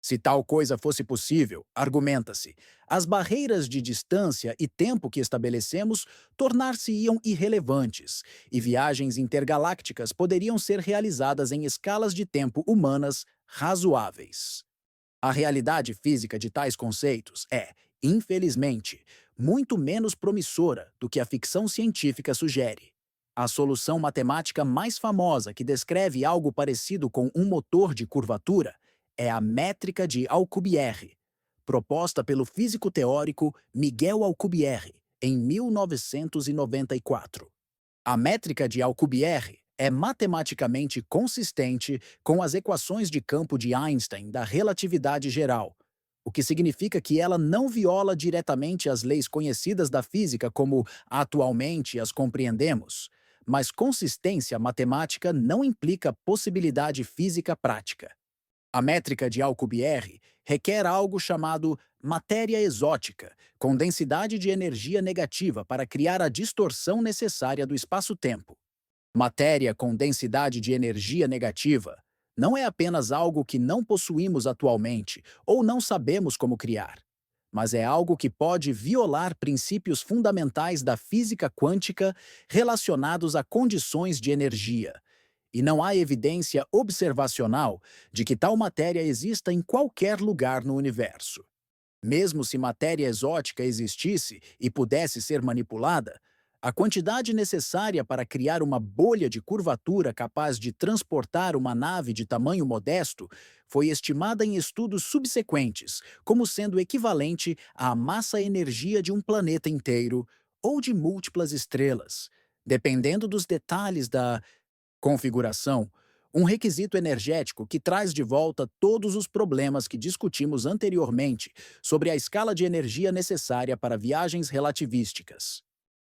Se tal coisa fosse possível, argumenta-se, as barreiras de distância e tempo que estabelecemos tornar-se-iam irrelevantes, e viagens intergalácticas poderiam ser realizadas em escalas de tempo humanas razoáveis. A realidade física de tais conceitos é, infelizmente, muito menos promissora do que a ficção científica sugere. A solução matemática mais famosa que descreve algo parecido com um motor de curvatura é a métrica de Alcubierre, proposta pelo físico teórico Miguel Alcubierre em 1994. A métrica de Alcubierre é matematicamente consistente com as equações de campo de Einstein da relatividade geral, o que significa que ela não viola diretamente as leis conhecidas da física como atualmente as compreendemos, mas consistência matemática não implica possibilidade física prática. A métrica de Alcubierre requer algo chamado matéria exótica, com densidade de energia negativa para criar a distorção necessária do espaço-tempo. Matéria com densidade de energia negativa não é apenas algo que não possuímos atualmente ou não sabemos como criar, mas é algo que pode violar princípios fundamentais da física quântica relacionados a condições de energia. E não há evidência observacional de que tal matéria exista em qualquer lugar no universo. Mesmo se matéria exótica existisse e pudesse ser manipulada, a quantidade necessária para criar uma bolha de curvatura capaz de transportar uma nave de tamanho modesto foi estimada em estudos subsequentes como sendo equivalente à massa-energia de um planeta inteiro ou de múltiplas estrelas, dependendo dos detalhes da configuração, um requisito energético que traz de volta todos os problemas que discutimos anteriormente sobre a escala de energia necessária para viagens relativísticas.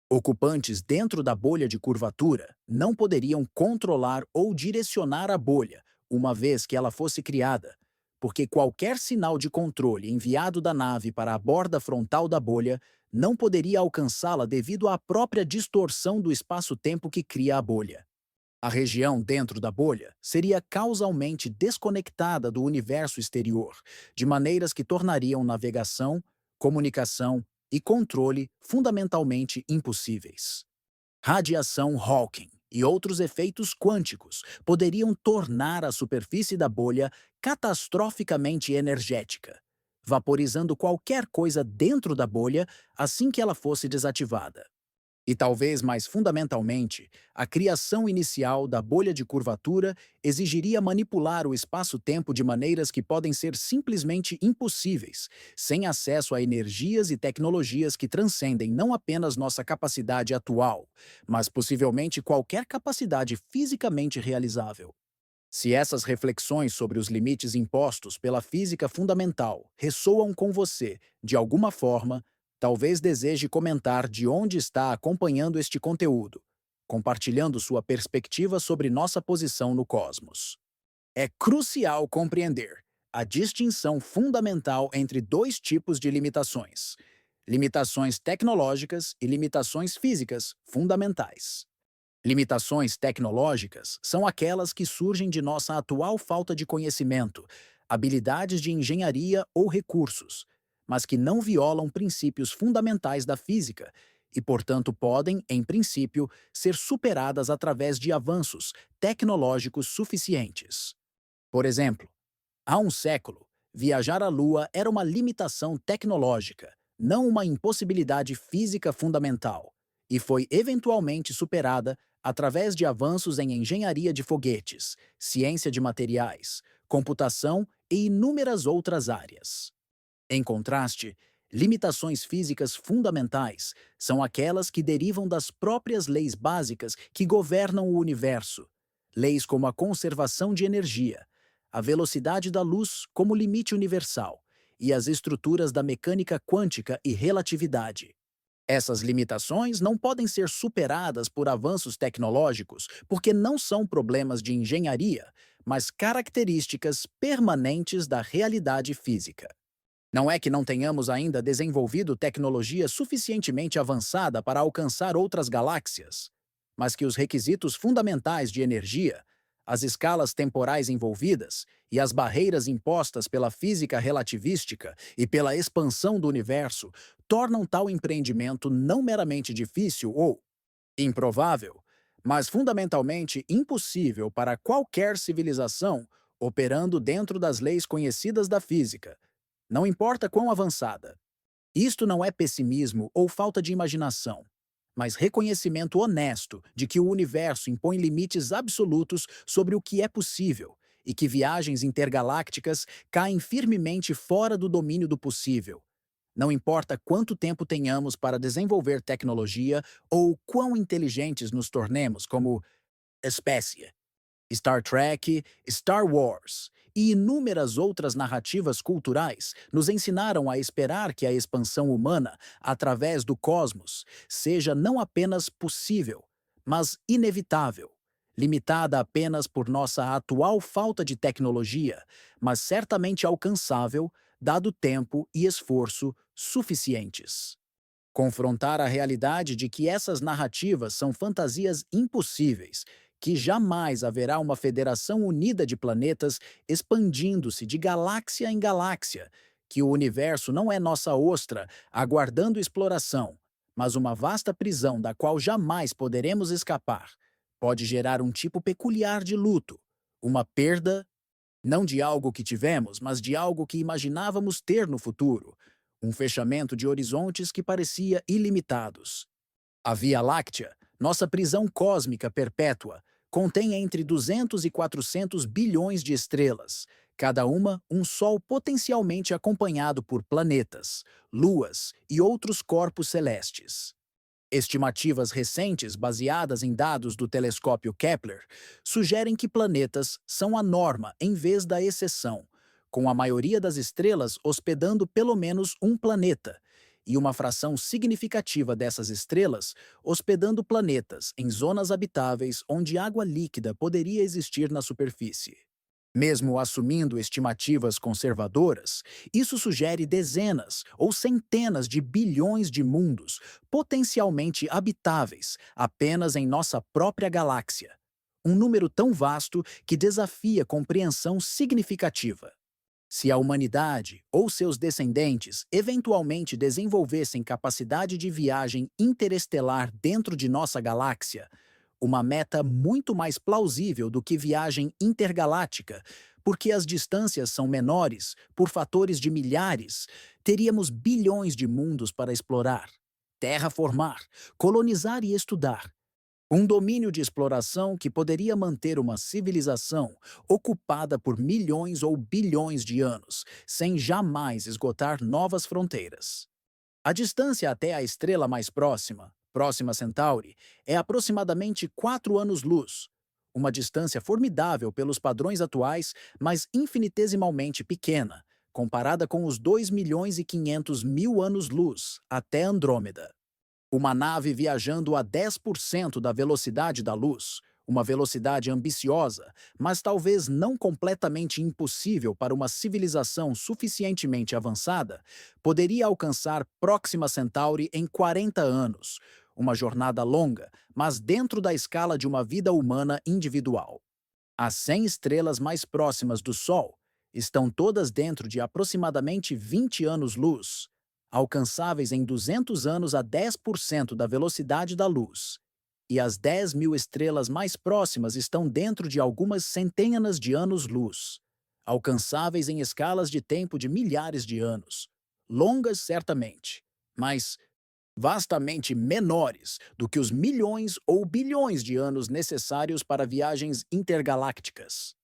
Ocupantes dentro da bolha de curvatura não poderiam controlar ou direcionar a bolha, uma vez que ela fosse criada, porque qualquer sinal de controle enviado da nave para a borda frontal da bolha não poderia alcançá-la devido à própria distorção do espaço-tempo que cria a bolha. A região dentro da bolha seria causalmente desconectada do universo exterior, de maneiras que tornariam navegação, comunicação e controle fundamentalmente impossíveis. Radiação Hawking e outros efeitos quânticos poderiam tornar a superfície da bolha catastroficamente energética, vaporizando qualquer coisa dentro da bolha assim que ela fosse desativada. E talvez mais fundamentalmente, a criação inicial da bolha de curvatura exigiria manipular o espaço-tempo de maneiras que podem ser simplesmente impossíveis, sem acesso a energias e tecnologias que transcendem não apenas nossa capacidade atual, mas possivelmente qualquer capacidade fisicamente realizável. Se essas reflexões sobre os limites impostos pela física fundamental ressoam com você de alguma forma, talvez deseje comentar de onde está acompanhando este conteúdo, compartilhando sua perspectiva sobre nossa posição no cosmos. É crucial compreender a distinção fundamental entre dois tipos de limitações: limitações tecnológicas e limitações físicas fundamentais. Limitações tecnológicas são aquelas que surgem de nossa atual falta de conhecimento, habilidades de engenharia ou recursos, mas que não violam princípios fundamentais da física e, portanto, podem, em princípio, ser superadas através de avanços tecnológicos suficientes. Por exemplo, há um século, viajar à Lua era uma limitação tecnológica, não uma impossibilidade física fundamental, e foi eventualmente superada através de avanços em engenharia de foguetes, ciência de materiais, computação e inúmeras outras áreas. Em contraste, limitações físicas fundamentais são aquelas que derivam das próprias leis básicas que governam o universo, leis como a conservação de energia, a velocidade da luz como limite universal e as estruturas da mecânica quântica e relatividade. Essas limitações não podem ser superadas por avanços tecnológicos porque não são problemas de engenharia, mas características permanentes da realidade física. Não é que não tenhamos ainda desenvolvido tecnologia suficientemente avançada para alcançar outras galáxias, mas que os requisitos fundamentais de energia, as escalas temporais envolvidas e as barreiras impostas pela física relativística e pela expansão do universo tornam tal empreendimento não meramente difícil ou improvável, mas fundamentalmente impossível para qualquer civilização operando dentro das leis conhecidas da física, não importa quão avançada. Isto não é pessimismo ou falta de imaginação, mas reconhecimento honesto de que o universo impõe limites absolutos sobre o que é possível e que viagens intergalácticas caem firmemente fora do domínio do possível, Não importa quanto tempo tenhamos para desenvolver tecnologia ou quão inteligentes nos tornemos como espécie. Star Trek, Star Wars e inúmeras outras narrativas culturais nos ensinaram a esperar que a expansão humana através do cosmos seja não apenas possível, mas inevitável, limitada apenas por nossa atual falta de tecnologia, mas certamente alcançável, dado tempo e esforço suficientes. Confrontar a realidade de que essas narrativas são fantasias impossíveis, que jamais haverá uma federação unida de planetas expandindo-se de galáxia em galáxia, que o universo não é nossa ostra aguardando exploração, mas uma vasta prisão da qual jamais poderemos escapar, pode gerar um tipo peculiar de luto, uma perda não de algo que tivemos, mas de algo que imaginávamos ter no futuro. Um fechamento de horizontes que parecia ilimitados. A Via Láctea, nossa prisão cósmica perpétua, contém entre 200 e 400 bilhões de estrelas, cada uma um Sol potencialmente acompanhado por planetas, luas e outros corpos celestes. Estimativas recentes, baseadas em dados do telescópio Kepler, sugerem que planetas são a norma em vez da exceção, com a maioria das estrelas hospedando pelo menos um planeta, e uma fração significativa dessas estrelas hospedando planetas em zonas habitáveis onde água líquida poderia existir na superfície. Mesmo assumindo estimativas conservadoras, isso sugere dezenas ou centenas de bilhões de mundos potencialmente habitáveis apenas em nossa própria galáxia. Um número tão vasto que desafia compreensão significativa. Se a humanidade ou seus descendentes eventualmente desenvolvessem capacidade de viagem interestelar dentro de nossa galáxia, uma meta muito mais plausível do que viagem intergaláctica, porque as distâncias são menores por fatores de milhares, teríamos bilhões de mundos para explorar, terraformar, colonizar e estudar. Um domínio de exploração que poderia manter uma civilização ocupada por milhões ou bilhões de anos, sem jamais esgotar novas fronteiras. A distância até a estrela mais próxima, Próxima Centauri, é aproximadamente 4 anos-luz, uma distância formidável pelos padrões atuais, mas infinitesimalmente pequena, comparada com os 2 milhões e 500 mil anos-luz até Andrômeda. Uma nave viajando a 10% da velocidade da luz, uma velocidade ambiciosa, mas talvez não completamente impossível para uma civilização suficientemente avançada, poderia alcançar Próxima Centauri em 40 anos, uma jornada longa, mas dentro da escala de uma vida humana individual. As 100 estrelas mais próximas do Sol estão todas dentro de aproximadamente 20 anos-luz, alcançáveis em 200 anos a 10% da velocidade da luz. E as 10.000 estrelas mais próximas estão dentro de algumas centenas de anos-luz, alcançáveis em escalas de tempo de milhares de anos. Longas, certamente, mas vastamente menores do que os milhões ou bilhões de anos necessários para viagens intergalácticas.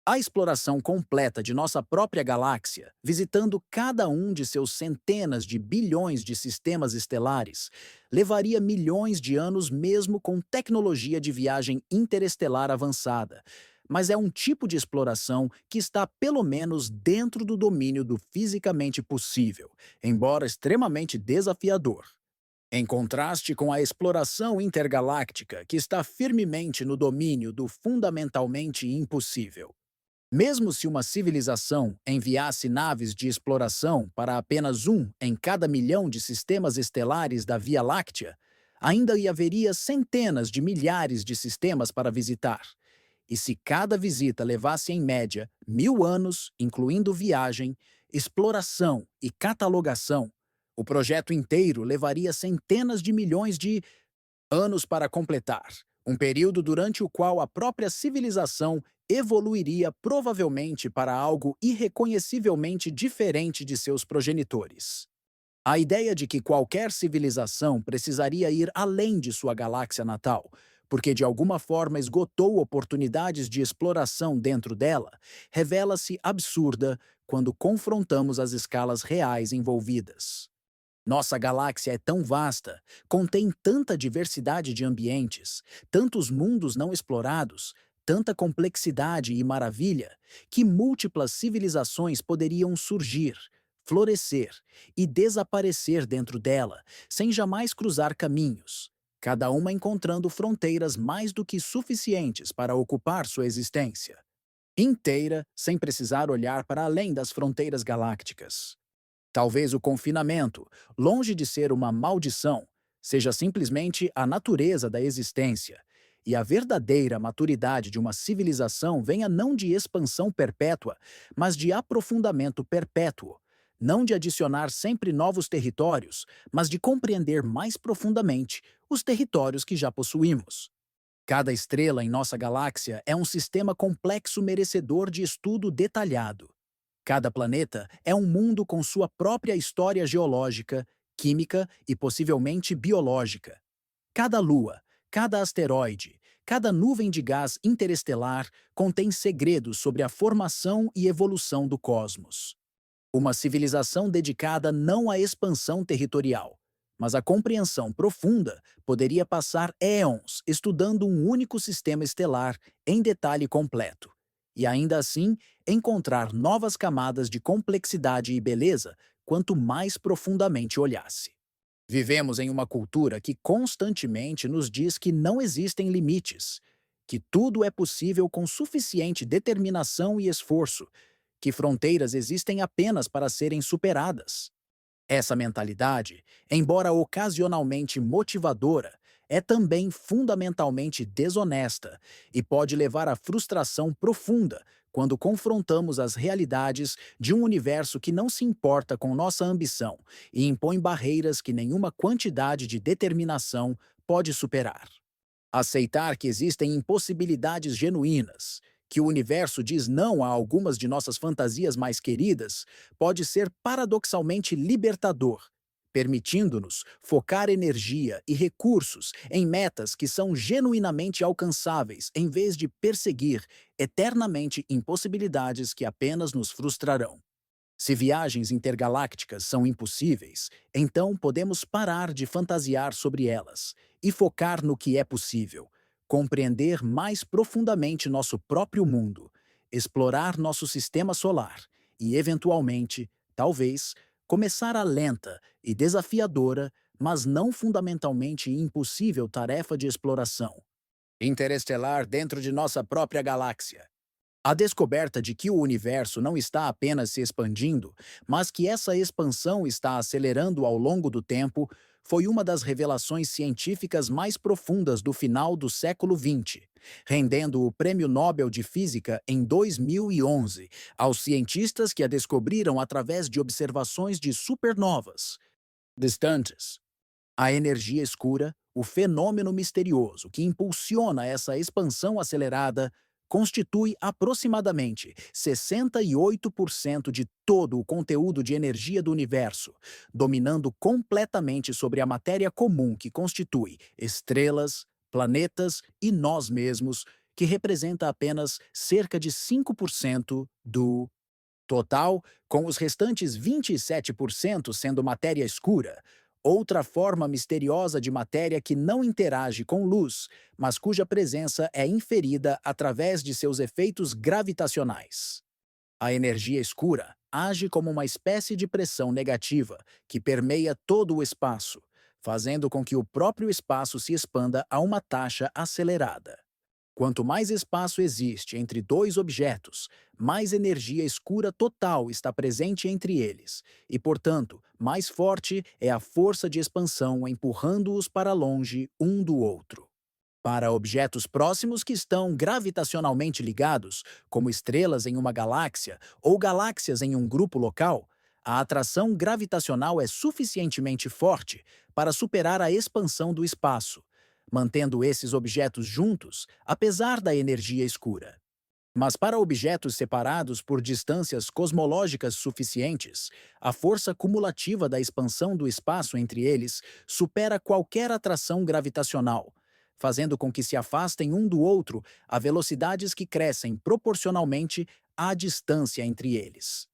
A exploração completa de nossa própria galáxia, visitando cada um de seus centenas de bilhões de sistemas estelares, levaria milhões de anos mesmo com tecnologia de viagem interestelar avançada. Mas é um tipo de exploração que está pelo menos dentro do domínio do fisicamente possível, embora extremamente desafiador. Em contraste com a exploração intergaláctica, que está firmemente no domínio do fundamentalmente impossível. Mesmo se uma civilização enviasse naves de exploração para apenas um em cada milhão de sistemas estelares da Via Láctea, ainda haveria centenas de milhares de sistemas para visitar. E se cada visita levasse em média 1.000 anos, incluindo viagem, exploração e catalogação, o projeto inteiro levaria centenas de milhões de anos para completar, um período durante o qual a própria civilização evoluiria provavelmente para algo irreconhecivelmente diferente de seus progenitores. A ideia de que qualquer civilização precisaria ir além de sua galáxia natal, porque de alguma forma esgotou oportunidades de exploração dentro dela, revela-se absurda quando confrontamos as escalas reais envolvidas. Nossa galáxia é tão vasta, contém tanta diversidade de ambientes, tantos mundos não explorados, tanta complexidade e maravilha, que múltiplas civilizações poderiam surgir, florescer e desaparecer dentro dela, sem jamais cruzar caminhos, cada uma encontrando fronteiras mais do que suficientes para ocupar sua existência inteira, sem precisar olhar para além das fronteiras galácticas. Talvez o confinamento, longe de ser uma maldição, seja simplesmente a natureza da existência, e a verdadeira maturidade de uma civilização venha não de expansão perpétua, mas de aprofundamento perpétuo, não de adicionar sempre novos territórios, mas de compreender mais profundamente os territórios que já possuímos. Cada estrela em nossa galáxia é um sistema complexo merecedor de estudo detalhado. Cada planeta é um mundo com sua própria história geológica, química e possivelmente biológica. Cada lua, cada asteroide, cada nuvem de gás interestelar contém segredos sobre a formação e evolução do cosmos. Uma civilização dedicada não à expansão territorial, mas à compreensão profunda poderia passar éons estudando um único sistema estelar em detalhe completo, e ainda assim encontrar novas camadas de complexidade e beleza quanto mais profundamente olhasse. Vivemos em uma cultura que constantemente nos diz que não existem limites, que tudo é possível com suficiente determinação e esforço, que fronteiras existem apenas para serem superadas. Essa mentalidade, embora ocasionalmente motivadora, é também fundamentalmente desonesta e pode levar à frustração profunda quando confrontamos as realidades de um universo que não se importa com nossa ambição e impõe barreiras que nenhuma quantidade de determinação pode superar. Aceitar que existem impossibilidades genuínas, que o universo diz não a algumas de nossas fantasias mais queridas, pode ser paradoxalmente libertador, permitindo-nos focar energia e recursos em metas que são genuinamente alcançáveis, em vez de perseguir eternamente impossibilidades que apenas nos frustrarão. Se viagens intergalácticas são impossíveis, então podemos parar de fantasiar sobre elas e focar no que é possível, compreender mais profundamente nosso próprio mundo, explorar nosso sistema solar e, eventualmente, talvez, começar a lenta e desafiadora, mas não fundamentalmente impossível tarefa de exploração interestelar dentro de nossa própria galáxia. A descoberta de que o universo não está apenas se expandindo, mas que essa expansão está acelerando ao longo do tempo, foi uma das revelações científicas mais profundas do final do século XX, rendendo o Prêmio Nobel de Física em 2011 aos cientistas que a descobriram através de observações de supernovas distantes. A energia escura, o fenômeno misterioso que impulsiona essa expansão acelerada, constitui aproximadamente 68% de todo o conteúdo de energia do universo, dominando completamente sobre a matéria comum que constitui estrelas, planetas e nós mesmos, que representa apenas cerca de 5% do total, com os restantes 27% sendo matéria escura, outra forma misteriosa de matéria que não interage com luz, mas cuja presença é inferida através de seus efeitos gravitacionais. A energia escura age como uma espécie de pressão negativa que permeia todo o espaço, fazendo com que o próprio espaço se expanda a uma taxa acelerada. Quanto mais espaço existe entre dois objetos, mais energia escura total está presente entre eles, e, portanto, mais forte é a força de expansão empurrando-os para longe um do outro. Para objetos próximos que estão gravitacionalmente ligados, como estrelas em uma galáxia ou galáxias em um grupo local, a atração gravitacional é suficientemente forte para superar a expansão do espaço, mantendo esses objetos juntos, apesar da energia escura. Mas para objetos separados por distâncias cosmológicas suficientes, a força cumulativa da expansão do espaço entre eles supera qualquer atração gravitacional, fazendo com que se afastem um do outro a velocidades que crescem proporcionalmente à distância entre eles.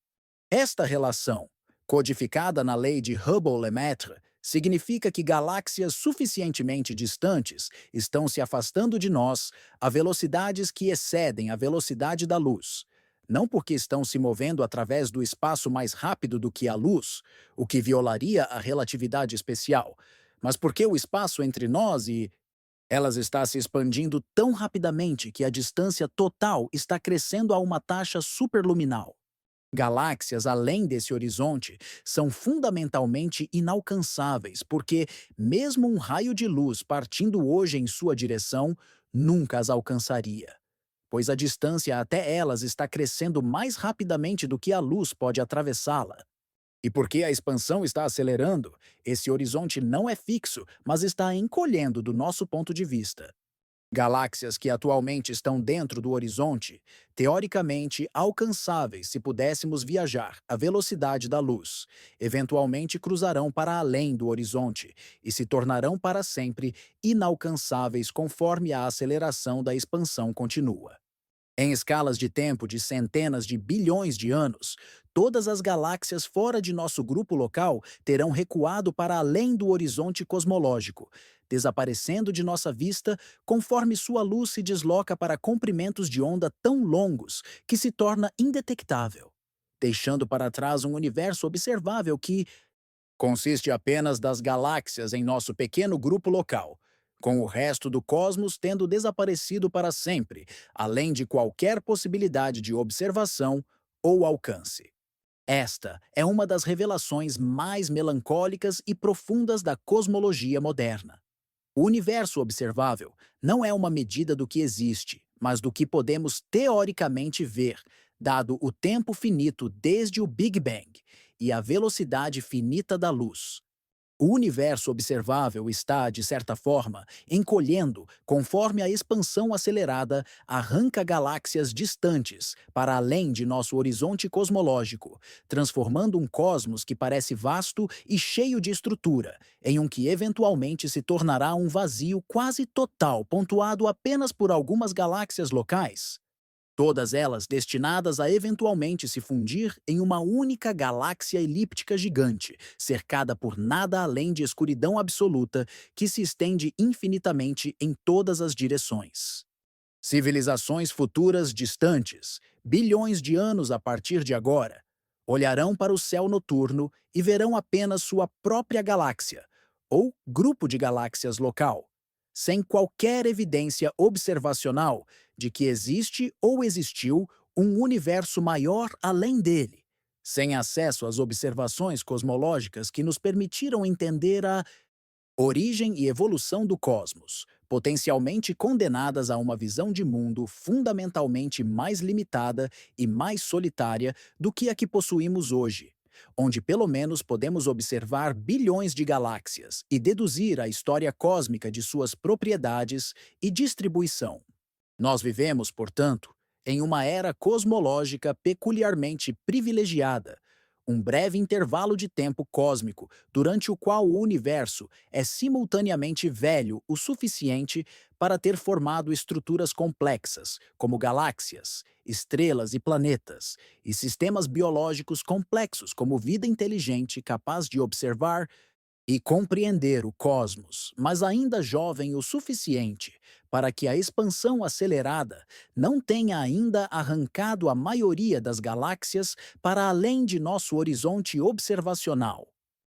Esta relação, codificada na lei de Hubble-Lemaître, significa que galáxias suficientemente distantes estão se afastando de nós a velocidades que excedem a velocidade da luz. Não porque estão se movendo através do espaço mais rápido do que a luz, o que violaria a relatividade especial, mas porque o espaço entre nós e elas está se expandindo tão rapidamente que a distância total está crescendo a uma taxa superluminal. Galáxias além desse horizonte são fundamentalmente inalcançáveis, porque, mesmo um raio de luz partindo hoje em sua direção, nunca as alcançaria, pois a distância até elas está crescendo mais rapidamente do que a luz pode atravessá-la. E porque a expansão está acelerando, esse horizonte não é fixo, mas está encolhendo do nosso ponto de vista. Galáxias que atualmente estão dentro do horizonte, teoricamente alcançáveis se pudéssemos viajar à velocidade da luz, eventualmente cruzarão para além do horizonte e se tornarão para sempre inalcançáveis conforme a aceleração da expansão continua. Em escalas de tempo de centenas de bilhões de anos, todas as galáxias fora de nosso grupo local terão recuado para além do horizonte cosmológico, desaparecendo de nossa vista conforme sua luz se desloca para comprimentos de onda tão longos que se torna indetectável, deixando para trás um universo observável que consiste apenas das galáxias em nosso pequeno grupo local, com o resto do cosmos tendo desaparecido para sempre, além de qualquer possibilidade de observação ou alcance. Esta é uma das revelações mais melancólicas e profundas da cosmologia moderna. O universo observável não é uma medida do que existe, mas do que podemos teoricamente ver, dado o tempo finito desde o Big Bang e a velocidade finita da luz. O universo observável está, de certa forma, encolhendo conforme a expansão acelerada arranca galáxias distantes para além de nosso horizonte cosmológico, transformando um cosmos que parece vasto e cheio de estrutura em um que eventualmente se tornará um vazio quase total, pontuado apenas por algumas galáxias locais. Todas elas destinadas a eventualmente se fundir em uma única galáxia elíptica gigante, cercada por nada além de escuridão absoluta que se estende infinitamente em todas as direções. Civilizações futuras distantes, bilhões de anos a partir de agora, olharão para o céu noturno e verão apenas sua própria galáxia, ou grupo de galáxias local, sem qualquer evidência observacional de que existe ou existiu um universo maior além dele, sem acesso às observações cosmológicas que nos permitiram entender a origem e evolução do cosmos, potencialmente condenadas a uma visão de mundo fundamentalmente mais limitada e mais solitária do que a que possuímos hoje, onde pelo menos podemos observar bilhões de galáxias e deduzir a história cósmica de suas propriedades e distribuição. Nós vivemos, portanto, em uma era cosmológica peculiarmente privilegiada, um breve intervalo de tempo cósmico durante o qual o universo é simultaneamente velho o suficiente para ter formado estruturas complexas, como galáxias, estrelas e planetas, e sistemas biológicos complexos, como vida inteligente capaz de observar e compreender o cosmos, mas ainda jovem o suficiente para que a expansão acelerada não tenha ainda arrancado a maioria das galáxias para além de nosso horizonte observacional.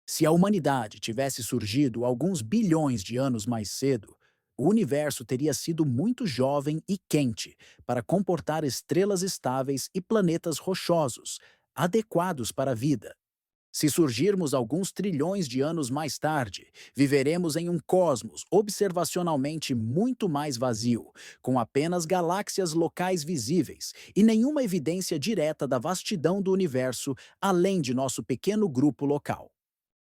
Se a humanidade tivesse surgido alguns bilhões de anos mais cedo, o universo teria sido muito jovem e quente para comportar estrelas estáveis e planetas rochosos, adequados para a vida. Se surgirmos alguns trilhões de anos mais tarde, viveremos em um cosmos observacionalmente muito mais vazio, com apenas galáxias locais visíveis e nenhuma evidência direta da vastidão do universo além de nosso pequeno grupo local.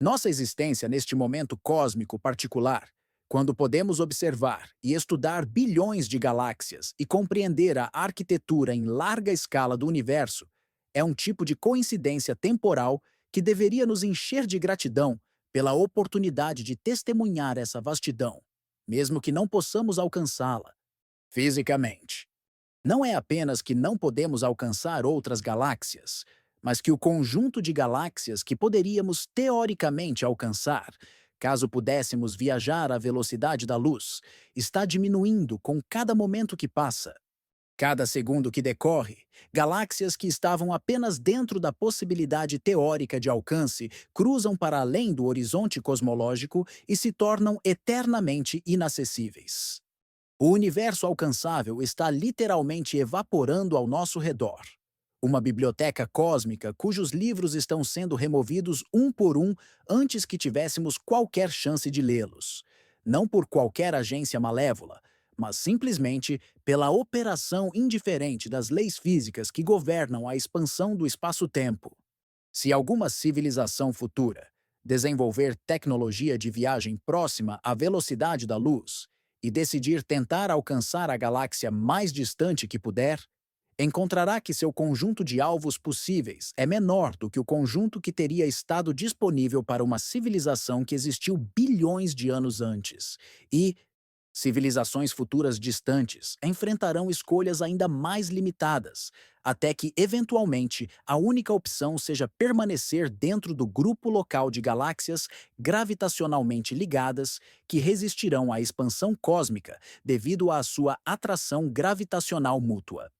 Nossa existência neste momento cósmico particular, quando podemos observar e estudar bilhões de galáxias e compreender a arquitetura em larga escala do universo, é um tipo de coincidência temporal que deveria nos encher de gratidão pela oportunidade de testemunhar essa vastidão, mesmo que não possamos alcançá-la fisicamente. Não é apenas que não podemos alcançar outras galáxias, mas que o conjunto de galáxias que poderíamos teoricamente alcançar, caso pudéssemos viajar à velocidade da luz, está diminuindo com cada momento que passa. Cada segundo que decorre, galáxias que estavam apenas dentro da possibilidade teórica de alcance cruzam para além do horizonte cosmológico e se tornam eternamente inacessíveis. O universo alcançável está literalmente evaporando ao nosso redor. Uma biblioteca cósmica cujos livros estão sendo removidos um por um antes que tivéssemos qualquer chance de lê-los. Não por qualquer agência malévola, mas simplesmente pela operação indiferente das leis físicas que governam a expansão do espaço-tempo. Se alguma civilização futura desenvolver tecnologia de viagem próxima à velocidade da luz e decidir tentar alcançar a galáxia mais distante que puder, encontrará que seu conjunto de alvos possíveis é menor do que o conjunto que teria estado disponível para uma civilização que existiu bilhões de anos antes. E civilizações futuras distantes enfrentarão escolhas ainda mais limitadas, até que, eventualmente, a única opção seja permanecer dentro do grupo local de galáxias gravitacionalmente ligadas que resistirão à expansão cósmica devido à sua atração gravitacional mútua.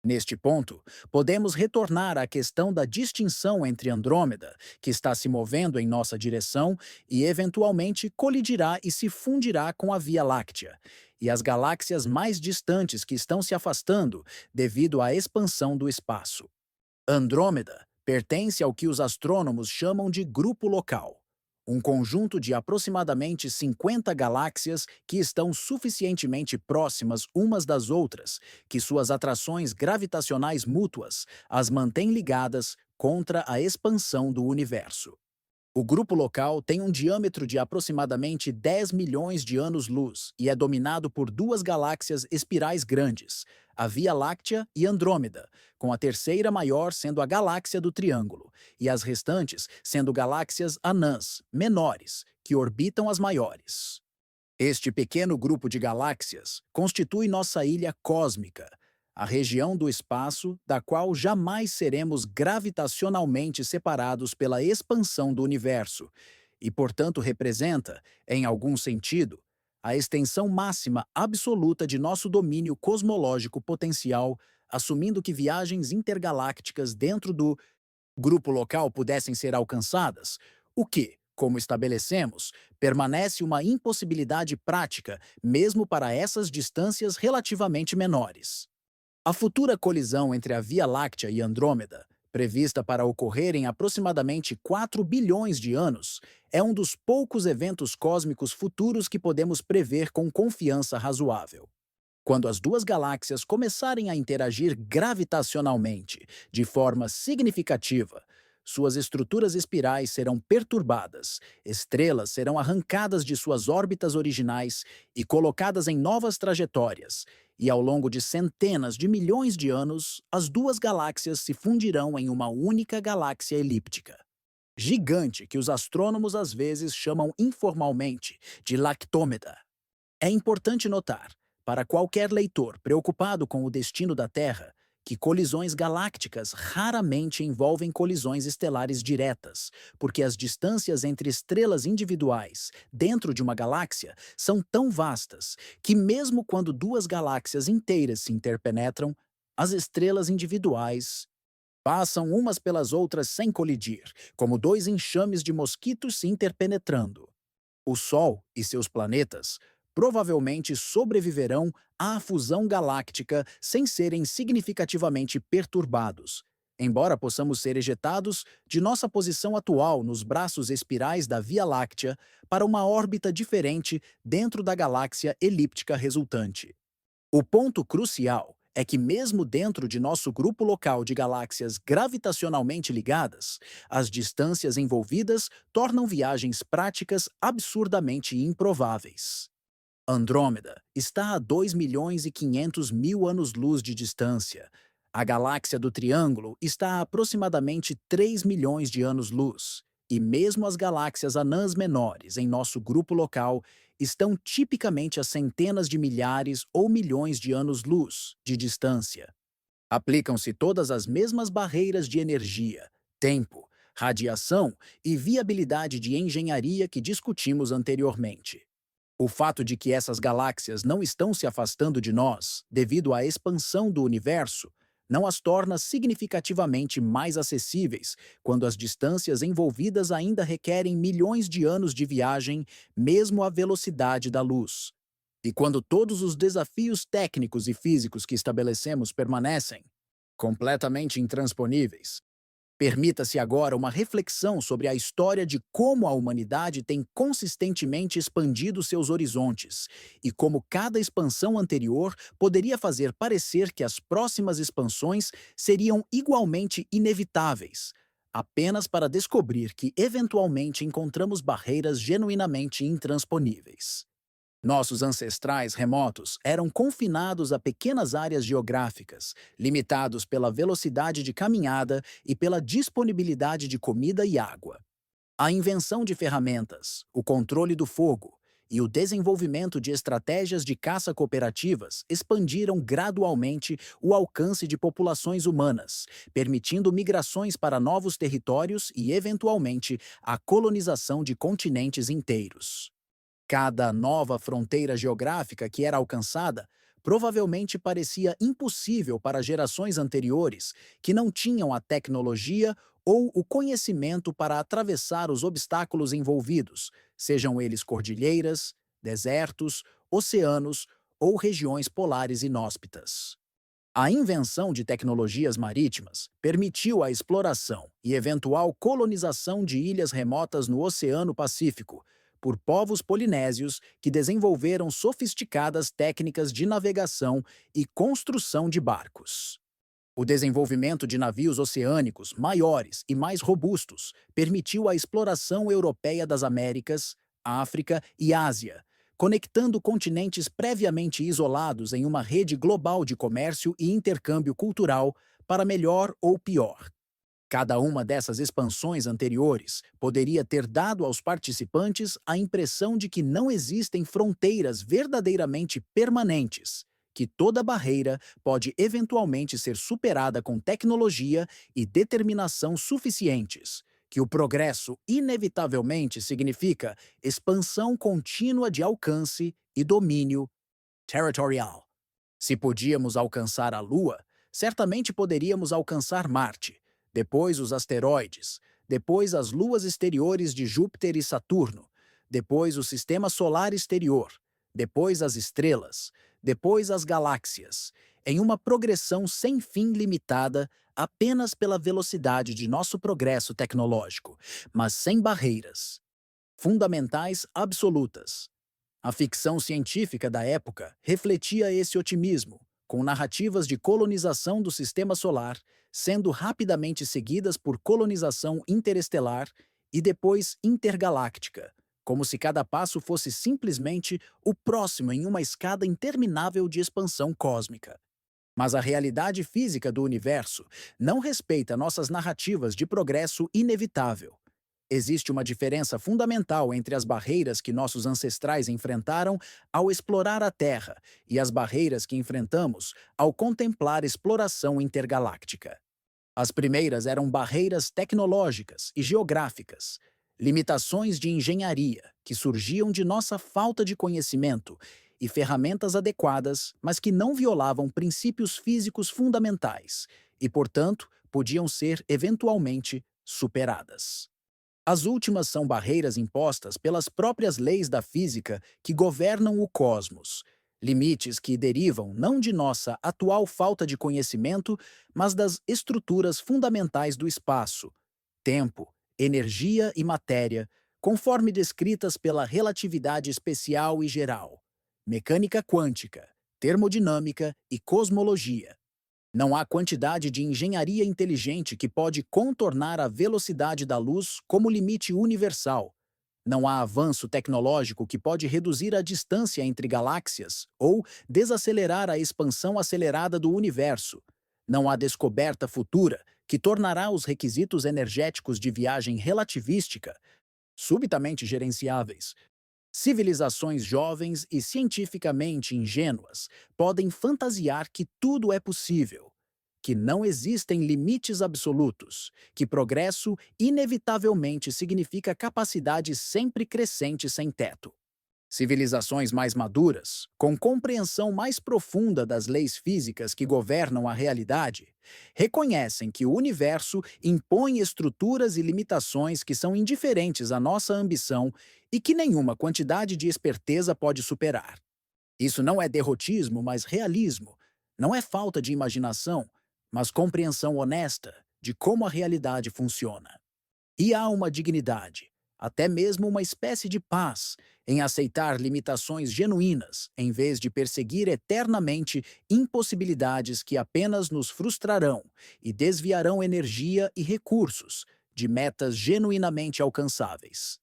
Neste ponto, podemos retornar à questão da distinção entre Andrômeda, que está se movendo em nossa direção e eventualmente colidirá e se fundirá com a Via Láctea, e as galáxias mais distantes que estão se afastando devido à expansão do espaço. Andrômeda pertence ao que os astrônomos chamam de grupo local, um conjunto de aproximadamente 50 galáxias que estão suficientemente próximas umas das outras que suas atrações gravitacionais mútuas as mantêm ligadas contra a expansão do universo. O grupo local tem um diâmetro de aproximadamente 10 milhões de anos-luz e é dominado por duas galáxias espirais grandes, a Via Láctea e Andrômeda, com a terceira maior sendo a Galáxia do Triângulo, e as restantes sendo galáxias anãs, menores, que orbitam as maiores. Este pequeno grupo de galáxias constitui nossa ilha cósmica, a região do espaço da qual jamais seremos gravitacionalmente separados pela expansão do universo, e, portanto, representa, em algum sentido, a extensão máxima absoluta de nosso domínio cosmológico potencial, assumindo que viagens intergalácticas dentro do grupo local pudessem ser alcançadas, o que, como estabelecemos, permanece uma impossibilidade prática mesmo para essas distâncias relativamente menores. A futura colisão entre a Via Láctea e Andrômeda, prevista para ocorrer em aproximadamente 4 bilhões de anos, é um dos poucos eventos cósmicos futuros que podemos prever com confiança razoável. Quando as duas galáxias começarem a interagir gravitacionalmente, de forma significativa, suas estruturas espirais serão perturbadas, estrelas serão arrancadas de suas órbitas originais e colocadas em novas trajetórias, e ao longo de centenas de milhões de anos, as duas galáxias se fundirão em uma única galáxia elíptica. Gigante que os astrônomos às vezes chamam informalmente de lactômeda. É importante notar, para qualquer leitor preocupado com o destino da Terra, que colisões galácticas raramente envolvem colisões estelares diretas, porque as distâncias entre estrelas individuais dentro de uma galáxia são tão vastas que, mesmo quando duas galáxias inteiras se interpenetram, as estrelas individuais passam umas pelas outras sem colidir, como dois enxames de mosquitos se interpenetrando. O Sol e seus planetas provavelmente sobreviverão à fusão galáctica sem serem significativamente perturbados, embora possamos ser ejetados de nossa posição atual nos braços espirais da Via Láctea para uma órbita diferente dentro da galáxia elíptica resultante. O ponto crucial é que, mesmo dentro de nosso grupo local de galáxias gravitacionalmente ligadas, as distâncias envolvidas tornam viagens práticas absurdamente improváveis. Andrômeda está a 2 milhões e 500 mil anos-luz de distância. A galáxia do Triângulo está a aproximadamente 3 milhões de anos-luz. E mesmo as galáxias anãs menores em nosso grupo local estão tipicamente a centenas de milhares ou milhões de anos-luz de distância. Aplicam-se todas as mesmas barreiras de energia, tempo, radiação e viabilidade de engenharia que discutimos anteriormente. O fato de que essas galáxias não estão se afastando de nós, devido à expansão do universo, não as torna significativamente mais acessíveis quando as distâncias envolvidas ainda requerem milhões de anos de viagem, mesmo à velocidade da luz. E quando todos os desafios técnicos e físicos que estabelecemos permanecem completamente intransponíveis, permita-se agora uma reflexão sobre a história de como a humanidade tem consistentemente expandido seus horizontes e como cada expansão anterior poderia fazer parecer que as próximas expansões seriam igualmente inevitáveis, apenas para descobrir que eventualmente encontramos barreiras genuinamente intransponíveis. Nossos ancestrais remotos eram confinados a pequenas áreas geográficas, limitados pela velocidade de caminhada e pela disponibilidade de comida e água. A invenção de ferramentas, o controle do fogo e o desenvolvimento de estratégias de caça cooperativas expandiram gradualmente o alcance de populações humanas, permitindo migrações para novos territórios e, eventualmente, a colonização de continentes inteiros. Cada nova fronteira geográfica que era alcançada provavelmente parecia impossível para gerações anteriores que não tinham a tecnologia ou o conhecimento para atravessar os obstáculos envolvidos, sejam eles cordilheiras, desertos, oceanos ou regiões polares inóspitas. A invenção de tecnologias marítimas permitiu a exploração e eventual colonização de ilhas remotas no Oceano Pacífico por povos polinésios que desenvolveram sofisticadas técnicas de navegação e construção de barcos. O desenvolvimento de navios oceânicos maiores e mais robustos permitiu a exploração europeia das Américas, África e Ásia, conectando continentes previamente isolados em uma rede global de comércio e intercâmbio cultural, para melhor ou pior. Cada uma dessas expansões anteriores poderia ter dado aos participantes a impressão de que não existem fronteiras verdadeiramente permanentes, que toda barreira pode eventualmente ser superada com tecnologia e determinação suficientes, que o progresso inevitavelmente significa expansão contínua de alcance e domínio territorial. Se podíamos alcançar a Lua, certamente poderíamos alcançar Marte, depois os asteroides, depois as luas exteriores de Júpiter e Saturno, depois o sistema solar exterior, depois as estrelas, depois as galáxias, em uma progressão sem fim limitada apenas pela velocidade de nosso progresso tecnológico, mas sem barreiras fundamentais absolutas. A ficção científica da época refletia esse otimismo, com narrativas de colonização do sistema solar sendo rapidamente seguidas por colonização interestelar e depois intergaláctica, como se cada passo fosse simplesmente o próximo em uma escada interminável de expansão cósmica. Mas a realidade física do universo não respeita nossas narrativas de progresso inevitável. Existe uma diferença fundamental entre as barreiras que nossos ancestrais enfrentaram ao explorar a Terra e as barreiras que enfrentamos ao contemplar exploração intergaláctica. As primeiras eram barreiras tecnológicas e geográficas, limitações de engenharia que surgiam de nossa falta de conhecimento e ferramentas adequadas, mas que não violavam princípios físicos fundamentais e, portanto, podiam ser eventualmente superadas. As últimas são barreiras impostas pelas próprias leis da física que governam o cosmos, limites que derivam não de nossa atual falta de conhecimento, mas das estruturas fundamentais do espaço, tempo, energia e matéria, conforme descritas pela relatividade especial e geral, mecânica quântica, termodinâmica e cosmologia. Não há quantidade de engenharia inteligente que pode contornar a velocidade da luz como limite universal. Não há avanço tecnológico que pode reduzir a distância entre galáxias ou desacelerar a expansão acelerada do universo. Não há descoberta futura que tornará os requisitos energéticos de viagem relativística subitamente gerenciáveis. Civilizações jovens e cientificamente ingênuas podem fantasiar que tudo é possível. que não existem limites absolutos, que progresso inevitavelmente significa capacidade sempre crescente sem teto. Civilizações mais maduras, com compreensão mais profunda das leis físicas que governam a realidade, reconhecem que o universo impõe estruturas e limitações que são indiferentes à nossa ambição e que nenhuma quantidade de esperteza pode superar. Isso não é derrotismo, mas realismo. Não é falta de imaginação, mas compreensão honesta de como a realidade funciona. E há uma dignidade, até mesmo uma espécie de paz, em aceitar limitações genuínas, em vez de perseguir eternamente impossibilidades que apenas nos frustrarão e desviarão energia e recursos de metas genuinamente alcançáveis.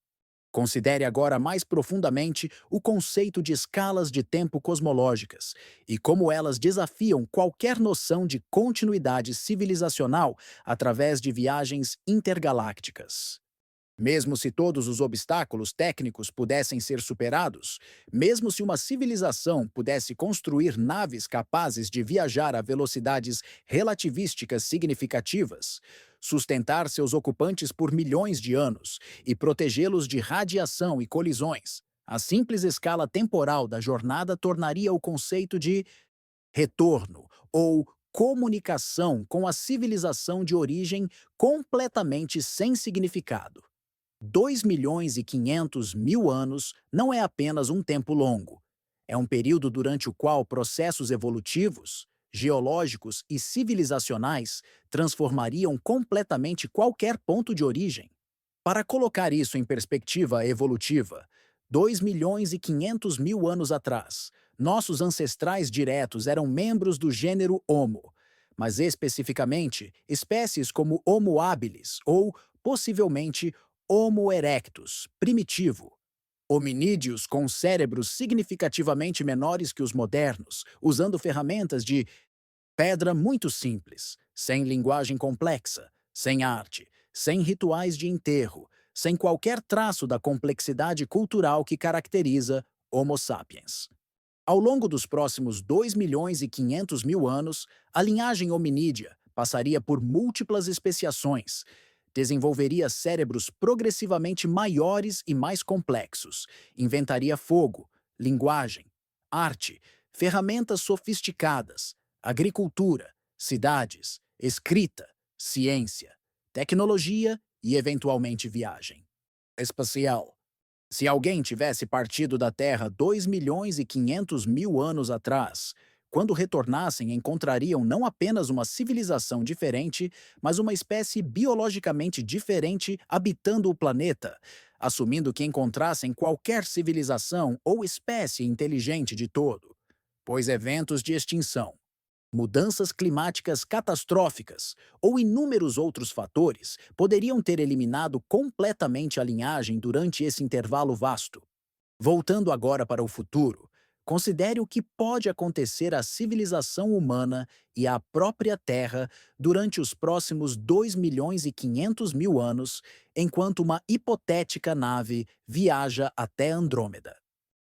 Considere agora mais profundamente o conceito de escalas de tempo cosmológicas e como elas desafiam qualquer noção de continuidade civilizacional através de viagens intergalácticas. Mesmo se todos os obstáculos técnicos pudessem ser superados, mesmo se uma civilização pudesse construir naves capazes de viajar a velocidades relativísticas significativas, sustentar seus ocupantes por milhões de anos e protegê-los de radiação e colisões, a simples escala temporal da jornada tornaria o conceito de retorno ou comunicação com a civilização de origem completamente sem significado. 2.500.000 anos não é apenas um tempo longo. É um período durante o qual processos evolutivos, geológicos e civilizacionais transformariam completamente qualquer ponto de origem. Para colocar isso em perspectiva evolutiva, 2.500.000 anos atrás, nossos ancestrais diretos eram membros do gênero Homo, mas especificamente espécies como Homo habilis ou, possivelmente, Homo erectus, primitivo. Hominídeos com cérebros significativamente menores que os modernos, usando ferramentas de pedra muito simples, sem linguagem complexa, sem arte, sem rituais de enterro, sem qualquer traço da complexidade cultural que caracteriza Homo sapiens. Ao longo dos próximos 2.500.000 anos, a linhagem hominídea passaria por múltiplas especiações, desenvolveria cérebros progressivamente maiores e mais complexos, inventaria fogo, linguagem, arte, ferramentas sofisticadas, agricultura, cidades, escrita, ciência, tecnologia e, eventualmente, viagem espacial. Se alguém tivesse partido da Terra 2.500.000 anos atrás, quando retornassem encontrariam não apenas uma civilização diferente, mas uma espécie biologicamente diferente habitando o planeta, assumindo que encontrassem qualquer civilização ou espécie inteligente de todo. Pois eventos de extinção, mudanças climáticas catastróficas ou inúmeros outros fatores poderiam ter eliminado completamente a linhagem durante esse intervalo vasto. Voltando agora para o futuro, considere o que pode acontecer à civilização humana e à própria Terra durante os próximos 2.500.000 anos, enquanto uma hipotética nave viaja até Andrômeda.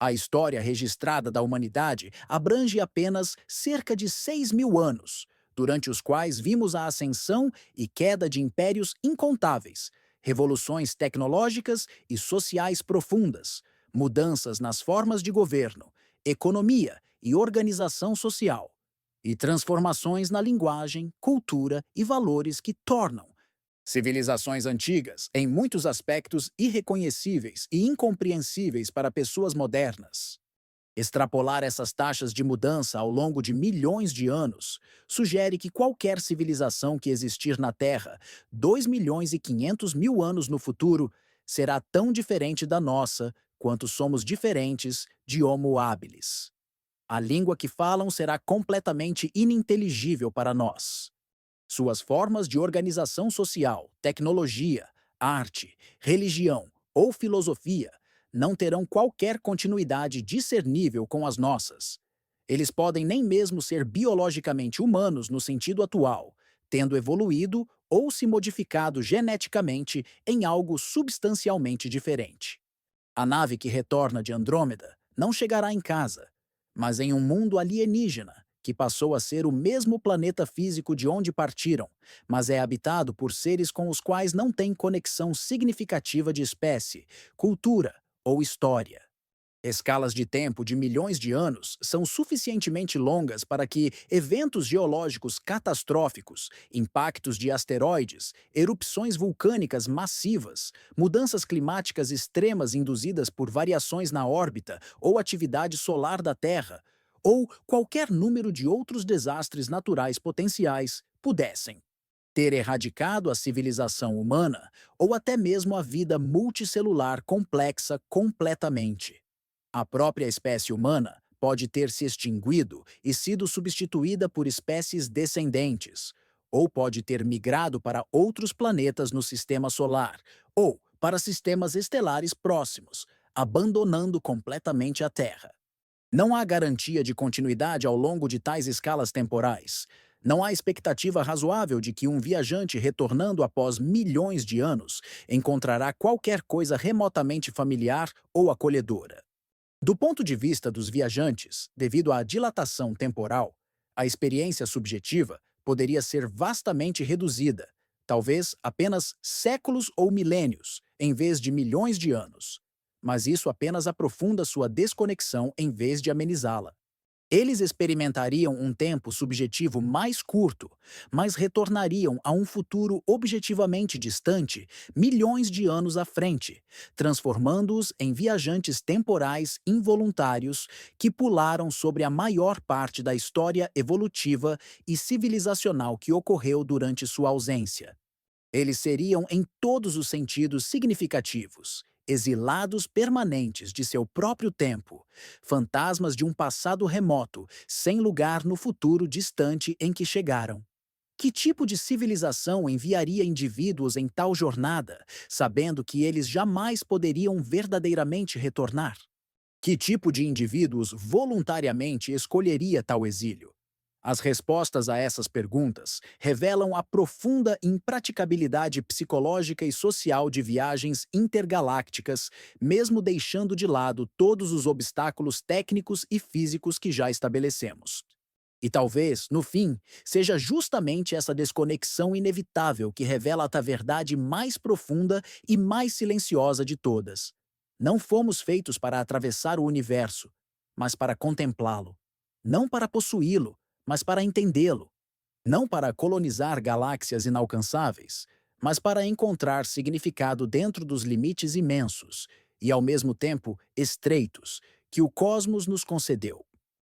A história registrada da humanidade abrange apenas cerca de 6.000 anos, durante os quais vimos a ascensão e queda de impérios incontáveis, revoluções tecnológicas e sociais profundas, mudanças nas formas de governo, economia e organização social, e transformações na linguagem, cultura e valores que tornam civilizações antigas, em muitos aspectos irreconhecíveis e incompreensíveis para pessoas modernas. Extrapolar essas taxas de mudança ao longo de milhões de anos sugere que qualquer civilização que existir na Terra 2.500.000 anos no futuro será tão diferente da nossa quanto somos diferentes de Homo habilis. A língua que falam será completamente ininteligível para nós. Suas formas de organização social, tecnologia, arte, religião ou filosofia não terão qualquer continuidade discernível com as nossas. Eles podem nem mesmo ser biologicamente humanos no sentido atual, tendo evoluído ou se modificado geneticamente em algo substancialmente diferente. A nave que retorna de Andrômeda não chegará em casa, mas em um mundo alienígena que passou a ser o mesmo planeta físico de onde partiram, mas é habitado por seres com os quais não tem conexão significativa de espécie, cultura ou história. Escalas de tempo de milhões de anos são suficientemente longas para que eventos geológicos catastróficos, impactos de asteroides, erupções vulcânicas massivas, mudanças climáticas extremas induzidas por variações na órbita ou atividade solar da Terra, ou qualquer número de outros desastres naturais potenciais pudessem ter erradicado a civilização humana ou até mesmo a vida multicelular complexa completamente. A própria espécie humana pode ter se extinguido e sido substituída por espécies descendentes, ou pode ter migrado para outros planetas no sistema solar, ou para sistemas estelares próximos, abandonando completamente a Terra. Não há garantia de continuidade ao longo de tais escalas temporais. Não há expectativa razoável de que um viajante retornando após milhões de anos encontrará qualquer coisa remotamente familiar ou acolhedora. Do ponto de vista dos viajantes, devido à dilatação temporal, a experiência subjetiva poderia ser vastamente reduzida, talvez apenas séculos ou milênios, em vez de milhões de anos. Mas isso apenas aprofunda sua desconexão em vez de amenizá-la. Eles experimentariam um tempo subjetivo mais curto, mas retornariam a um futuro objetivamente distante, milhões de anos à frente, transformando-os em viajantes temporais involuntários que pularam sobre a maior parte da história evolutiva e civilizacional que ocorreu durante sua ausência. Eles seriam, em todos os sentidos, significativos, exilados permanentes de seu próprio tempo, fantasmas de um passado remoto, sem lugar no futuro distante em que chegaram. Que tipo de civilização enviaria indivíduos em tal jornada, sabendo que eles jamais poderiam verdadeiramente retornar? Que tipo de indivíduos voluntariamente escolheria tal exílio? As respostas a essas perguntas revelam a profunda impraticabilidade psicológica e social de viagens intergalácticas, mesmo deixando de lado todos os obstáculos técnicos e físicos que já estabelecemos. E talvez, no fim, seja justamente essa desconexão inevitável que revela a verdade mais profunda e mais silenciosa de todas. Não fomos feitos para atravessar o universo, mas para contemplá-lo. Não para possuí-lo, mas para entendê-lo. Não para colonizar galáxias inalcançáveis, mas para encontrar significado dentro dos limites imensos e, ao mesmo tempo, estreitos que o cosmos nos concedeu.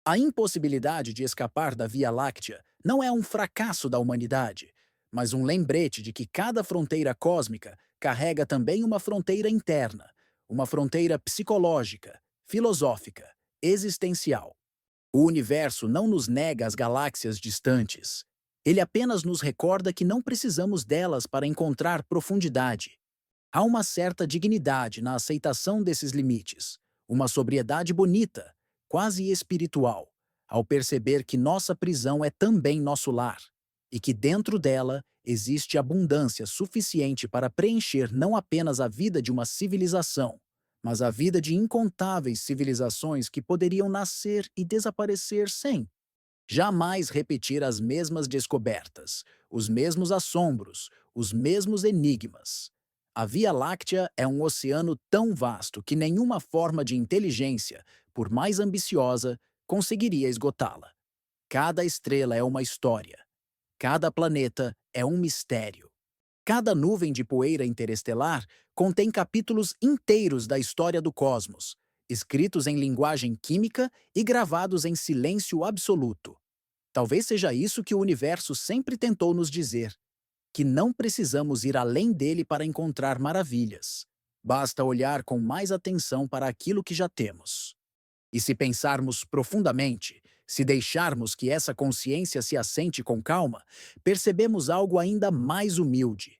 A impossibilidade de escapar da Via Láctea não é um fracasso da humanidade, mas um lembrete de que cada fronteira cósmica carrega também uma fronteira interna, uma fronteira psicológica, filosófica, existencial. O universo não nos nega as galáxias distantes. Ele apenas nos recorda que não precisamos delas para encontrar profundidade. Há uma certa dignidade na aceitação desses limites, uma sobriedade bonita, quase espiritual, ao perceber que nossa prisão é também nosso lar, e que dentro dela existe abundância suficiente para preencher não apenas a vida de uma civilização, mas a vida de incontáveis civilizações que poderiam nascer e desaparecer sem jamais repetir as mesmas descobertas, os mesmos assombros, os mesmos enigmas. A Via Láctea é um oceano tão vasto que nenhuma forma de inteligência, por mais ambiciosa, conseguiria esgotá-la. Cada estrela é uma história. Cada planeta é um mistério. Cada nuvem de poeira interestelar contém capítulos inteiros da história do cosmos, escritos em linguagem química e gravados em silêncio absoluto. Talvez seja isso que o universo sempre tentou nos dizer, que não precisamos ir além dele para encontrar maravilhas. Basta olhar com mais atenção para aquilo que já temos. E se pensarmos profundamente, se deixarmos que essa consciência se assente com calma, percebemos algo ainda mais humilde.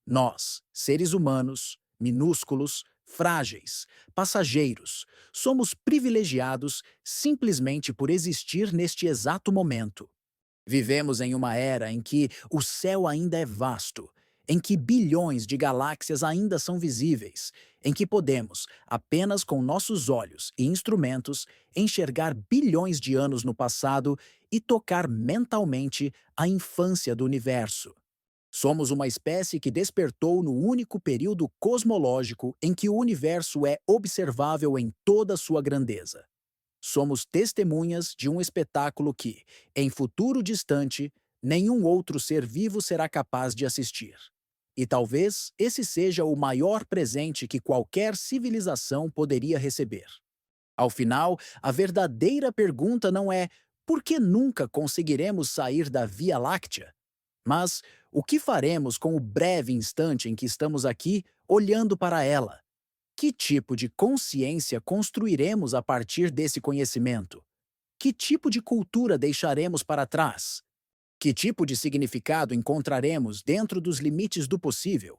Nós, seres humanos, minúsculos, frágeis, passageiros, somos privilegiados simplesmente por existir neste exato momento. Vivemos em uma era em que o céu ainda é vasto, em que bilhões de galáxias ainda são visíveis, em que podemos, apenas com nossos olhos e instrumentos, enxergar bilhões de anos no passado e tocar mentalmente a infância do universo. Somos uma espécie que despertou no único período cosmológico em que o universo é observável em toda sua grandeza. Somos testemunhas de um espetáculo que, em futuro distante, nenhum outro ser vivo será capaz de assistir. E talvez esse seja o maior presente que qualquer civilização poderia receber. Ao final, a verdadeira pergunta não é por que nunca conseguiremos sair da Via Láctea? Mas o que faremos com o breve instante em que estamos aqui olhando para ela? Que tipo de consciência construiremos a partir desse conhecimento? Que tipo de cultura deixaremos para trás? Que tipo de significado encontraremos dentro dos limites do possível?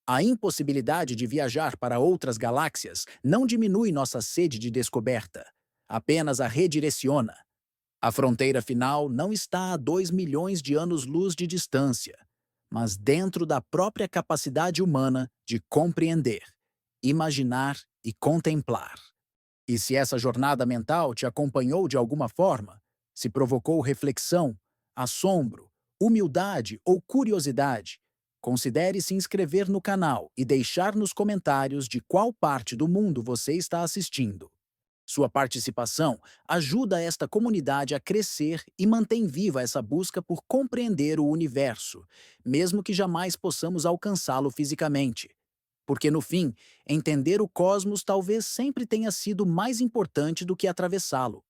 A impossibilidade de viajar para outras galáxias não diminui nossa sede de descoberta, apenas a redireciona. A fronteira final não está a 2 milhões de anos-luz de distância, mas dentro da própria capacidade humana de compreender, imaginar e contemplar. E se essa jornada mental te acompanhou de alguma forma, se provocou reflexão, assombro, humildade ou curiosidade, considere se inscrever no canal e deixar nos comentários de qual parte do mundo você está assistindo. Sua participação ajuda esta comunidade a crescer e mantém viva essa busca por compreender o universo, mesmo que jamais possamos alcançá-lo fisicamente. Porque, no fim, entender o cosmos talvez sempre tenha sido mais importante do que atravessá-lo.